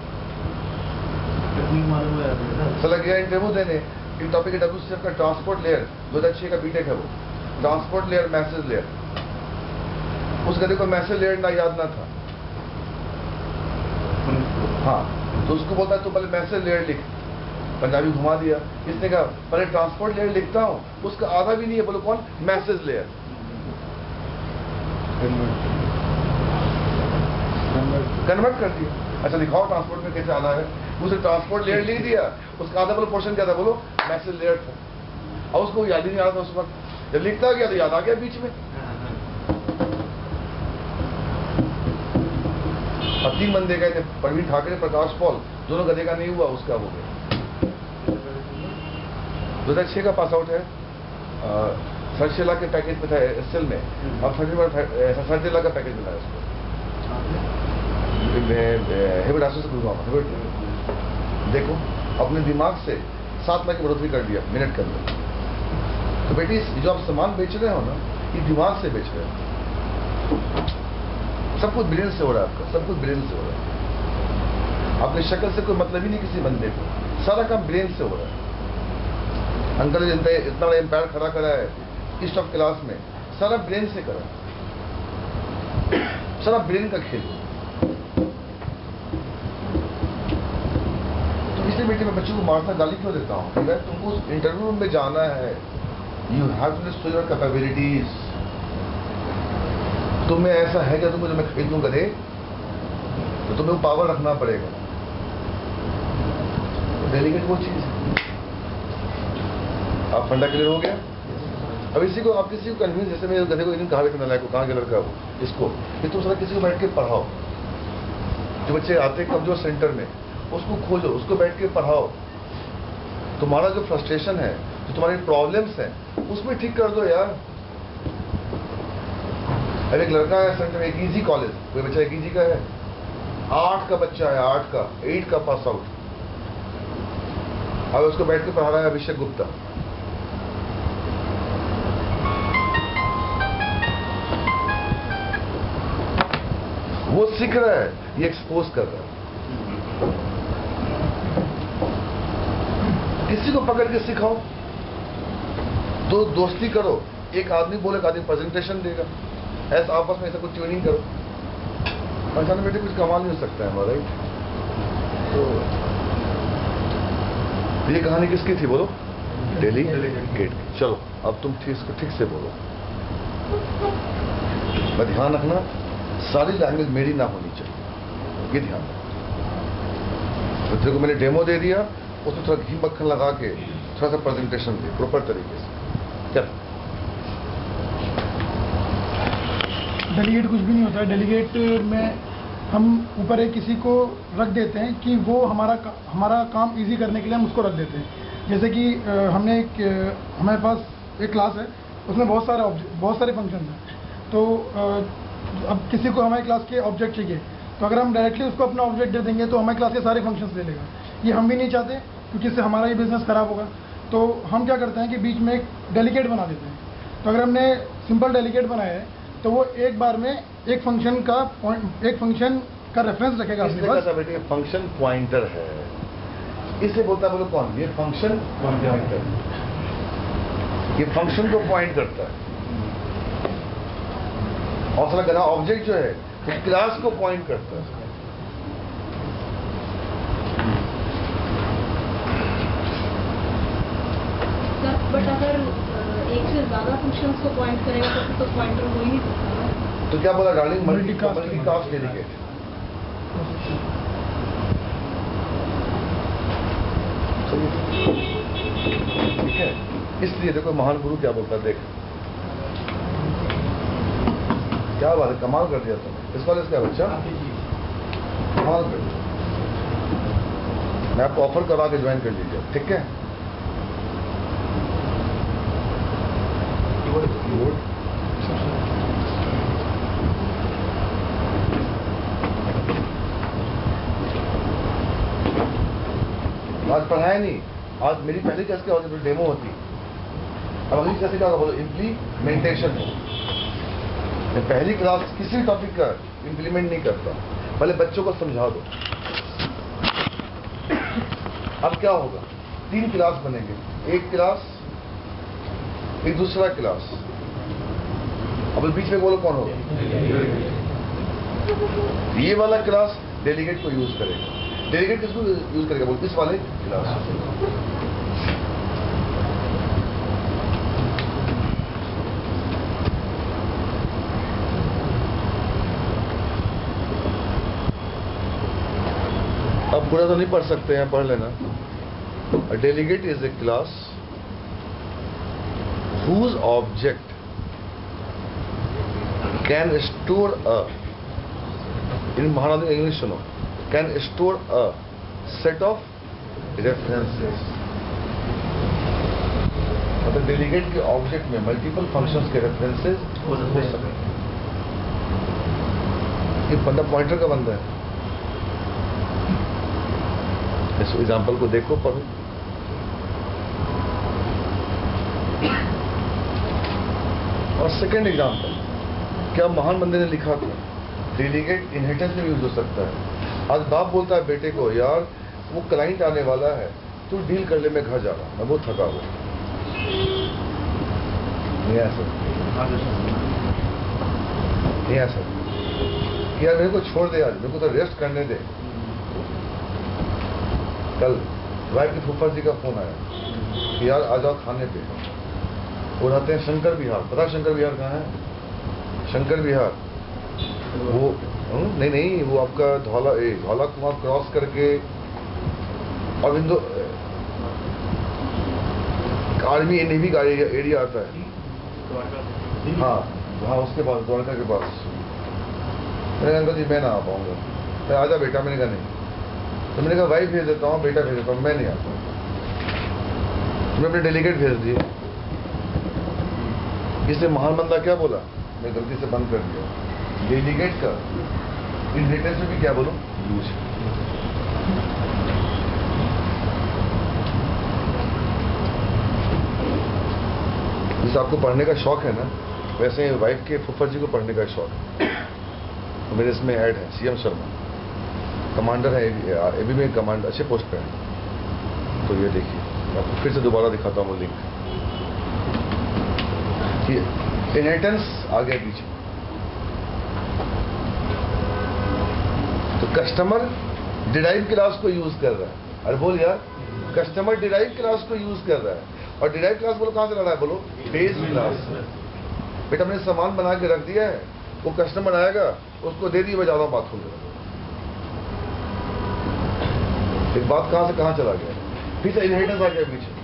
चला गया इंटरव्यू देने, इन टॉपिक WCF का ट्रांसपोर्ट लेयर 2006 का बीटेक है वो, ट्रांसपोर्ट लेयर मैसेज लेयर। उस गधे को मैसेज लेयर ना याद ना था, हाँ, तो उसको बोलता है तो पहले मैसेज लेयर लिख, पंजाबी घुमा दिया। इसने कहा पहले ट्रांसपोर्ट लेयर लिखता हूं, उसका आधा भी नहीं है, बोलो कौन, मैसेज लेयर। कन्वर्ट कर दिया। अच्छा दिखाओ ट्रांसपोर्ट में कैसे आना है, उसे ट्रांसपोर्ट लेयर लिख दिया, उसका आधा बोलो पोर्शन क्या था, बोलो मैसेज लेयर था। और उसको याद ही नहीं आ रहा था उस वक्त, जब लिखता गया तो याद आ गया बीच में। और 3 बंदे गए थे, प्रवीण ठाकरे, प्रकाश पॉल, दोनों गधे का नहीं हुआ, उसका हो गया। 2006 का पास आउट है, 6 लाख के पैकेज में था SL में, और 30 लाख का पैकेज मिला है उसको। से देखो अपने दिमाग से 7 लाख की बढ़ोतरी कर दिया मिनट के अंदर। तो बेटी जो आप सामान बेच रहे हो ना, ये दिमाग से बेच रहे हो। सब कुछ ब्रेन से हो रहा है आपका, सब कुछ ब्रेन से हो रहा है। अपनी शक्ल से कोई मतलब ही नहीं किसी बंदे को, सारा काम ब्रेन से हो रहा है। अंकल जनता इतना बड़ा एम्पायर खड़ा करा है ईस्ट ऑफ क्लास में, सारा ब्रेन से करा, सारा ब्रेन का खेल। तो इसलिए बेटे मैं बच्चों को मारता गाली क्यों देता हूँ, क्योंकि तुमको उस इंटरव्यू रूम में जाना है, you have to show your capabilities. तुम्हें ऐसा है क्या तुम्हें जो मैं खरीदूं गधे, तो तुम्हें वो पावर रखना पड़ेगा। डेलीगेट वो चीज है। आप फंडा क्लियर हो गया। अब इसी को आप किसी को कन्विंस, जैसे मैं गधे को कहा लेकिन नालायक को, कहाँ के लड़का वो, इसको ये तुम सारा किसी को बैठ के पढ़ाओ। जो बच्चे आते कमजोर सेंटर में, उसको खोजो, उसको बैठ के पढ़ाओ। तुम्हारा जो फ्रस्ट्रेशन है, जो तुम्हारी प्रॉब्लम्स हैं, उसमें ठीक कर दो यार। अब एक लड़का है सेंटर में, एक EG कॉलेज, कोई बच्चा एक EG का है, 8 का बच्चा है, 8 का पास आउट। अब उसको बैठ के पढ़ा रहा है अभिषेक गुप्ता। वो सीख रहा है, ये एक्सपोज कर रहा है। किसी को पकड़ के सिखाओ, दोस्ती करो, एक आदमी बोले, एक आदमी प्रेजेंटेशन देगा, ऐसा आपस में ऐसा कुछ ट्यूनिंग करो। पहचान बेटे कुछ कमाल नहीं हो सकता है हमारा, राइट। तो ये कहानी किसकी थी बोलो? डेलीगेट। चलो अब तुम इसको ठीक से बोलो। मैं ध्यान रखना, सारी लैंग्वेज मेरी ना होनी चाहिए, ये ध्यान रखना। तो तेरे को मैंने डेमो दे दिया, उसमें थोड़ा घी मक्खन लगा के थोड़ा सा प्रेजेंटेशन दे प्रॉपर तरीके से। चल। डेलीगेट कुछ भी नहीं होता है। डेलीगेट में हम ऊपर एक किसी को रख देते हैं कि वो हमारा काम इजी करने के लिए हम उसको रख देते हैं। जैसे कि हमारे पास एक क्लास है, उसमें बहुत सारे फंक्शन हैं। तो अब किसी को हमारी क्लास के ऑब्जेक्ट चाहिए, तो अगर हम डायरेक्टली उसको अपना ऑब्जेक्ट दे देंगे तो हमारी क्लास के सारे फंक्शंस ले लेगा। ये हम भी नहीं चाहते, क्योंकि इससे हमारा ही बिजनेस खराब होगा। तो हम क्या करते हैं कि बीच में एक डेलीगेट बना देते हैं। तो अगर हमने सिंपल डेलीगेट बनाया है तो वो एक बार में एक फंक्शन का रेफरेंस रखेगा अपने पास। बेटे फंक्शन पॉइंटर है, इसे बोलता है बोलो कौन? ये फंक्शन पॉइंटर, ये फंक्शन को पॉइंट करता है। और सारा गना ऑब्जेक्ट जो है वो क्लास को पॉइंट करता है। बट अगर एक से ज्यादा फंक्शंस को पॉइंट करेगा तो फिर तो पॉइंटर हो ही नहीं सकता। तो क्या बोला डार्लिंग? Multicast multicast delegate. ठीक है, इसलिए देखो महान गुरु क्या बोलता है, देख क्या बात है, कमाल कर दिया तुमने। इस कॉलेज का बच्चा कमाल कर दिया। मैं आपको ऑफर करवा के ज्वाइन कर लीजिए, ठीक है? आज पढ़ाया नहीं, आज मेरी पहली क्लास क्या होती है? डेमो होती। अब अगली क्लास क्या होगा बोलो? इम्प्लीमेंटेशन हो। मैं पहली क्लास किसी टॉपिक का इम्प्लीमेंट नहीं करता, पहले बच्चों को समझा दो। अब क्या होगा? 3 क्लास बनेंगे, एक क्लास, एक दूसरा क्लास। अब बीच में बोलो कौन होगा? ये वाला क्लास डेलीगेट को यूज करेगा। डेलीगेट किसको यूज करेगा बोल? इस वाले क्लास। अब पूरा तो नहीं पढ़ सकते हैं, पढ़ लेना। A delegate is a class whose object can store a, in Mahanadi English सुनो, can store a set of references. मतलब डेलीगेट के ऑब्जेक्ट में मल्टीपल फंक्शंस के रेफरेंसेस हो सकते हैं। ये बंदा पॉइंटर का बंदा है। इस एग्जाम्पल को देखो, पढ़ो। और सेकेंड एग्जाम्पल, क्या महान बंदे ने लिखा था डेलीगेट इनहेरिटेंस में यूज हो सकता है। आज बाप बोलता है बेटे को, यार वो क्लाइंट आने वाला है, तू डील कर ले, मैं घर जा रहा हूं, मैं बहुत थका हुआ। नहीं ऐसा, नहीं ऐसा कि यार मेरे को छोड़ दे, आज मेरे को तो रेस्ट करने दे। कल वाइफ के फूफा जी का फोन आया कि यार आ जाओ खाने पे। वो रहते हैं शंकर विहार, पता शंकर विहार कहाँ है? शंकर विहार वो नहीं, वो आपका धौला कुआं क्रॉस करके और इंदो आर्मी नेवी का एरिया आता है। हाँ हाँ, उसके पास, द्वारका के पास। मैंने अंकल जी मैं ना आ पाऊंगा। मैं आजा बेटा, मैंने कहा नहीं। तो मैंने कहा वाइफ भेज देता हूँ, बेटा भेज देता हूँ, मैं नहीं आता। मैं अपने डेलीगेट भेज दिए। इसलिए महान बंदा क्या बोला, मैं गलती से बंद कर दिया। डेलीगेट का इनहेरिटेंस में भी क्या बोलो यूज। जैसे आपको पढ़ने का शौक है ना, वैसे वाइफ के फुफर जी को पढ़ने का शौक है। तो मेरे इसमें ऐड है सीएम शर्मा, कमांडर है एबी में, कमांडर अच्छे पोस्ट पे है। तो ये देखिए, आपको फिर से दोबारा दिखाता हूँ वो लिंक। इनहेरिटेंस आ गया पीछे। तो कस्टमर डिराइव क्लास को यूज कर रहा है। अरे बोल यार, कस्टमर डिराइव क्लास को यूज कर रहा है, और डिराइव क्लास बोलो कहां से लाना है, बोलो बेस क्लास। बेटा हमने सामान बना के रख दिया है, वो कस्टमर आएगा उसको दे दी, मैं जा रहा हूं बाथरूम में। एक बात कहां से कहां चला गया, फिर से इनहेरिटेंस आ गया पीछे।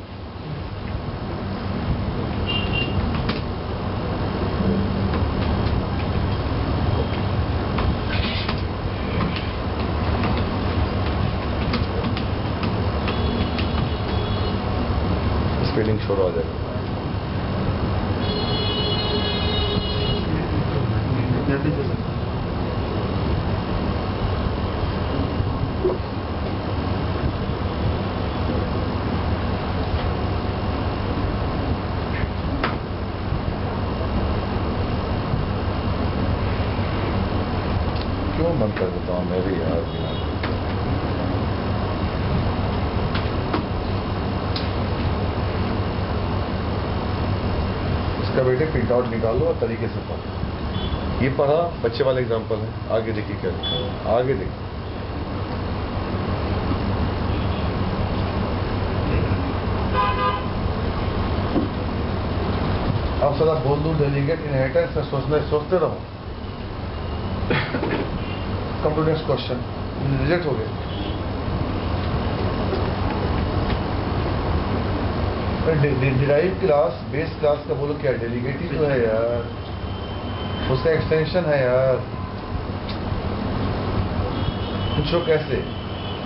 स्पेलिंग शोर आ जाएगा। क्यों मन कर देता हूँ मैं भी यार। इसका बेटे प्रिंट आउट निकालो और तरीके से पढ़ो। ये पढ़ा, बच्चे वाला एग्जांपल है, आगे देखिए क्या लिखा है, आगे देखिए। अब सदा बोल दूं डेलीगेट इनहेरिटेंस से सोचते रहो। Come to next question, reject हो गए। डिराइव क्लास बेस क्लास का बोलो क्या, डेलीगेट ही तो है यार, उसका एक्सटेंशन है यार। पूछो कैसे,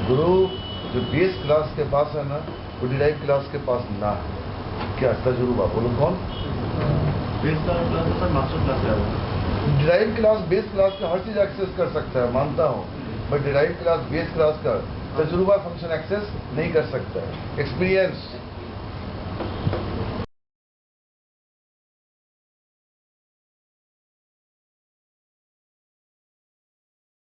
ग्रुप जो बेस क्लास के पास है ना, वो डिराइव क्लास के पास ना है। क्या तजुर्बा, बोलो कौन? Base class sir master class है। डिराइव क्लास बेस क्लास का हर चीज एक्सेस कर सकता है, मानता हूँ, but derive class base class का तजुर्बा फंक्शन एक्सेस नहीं कर सकता है। एक्सपीरियंस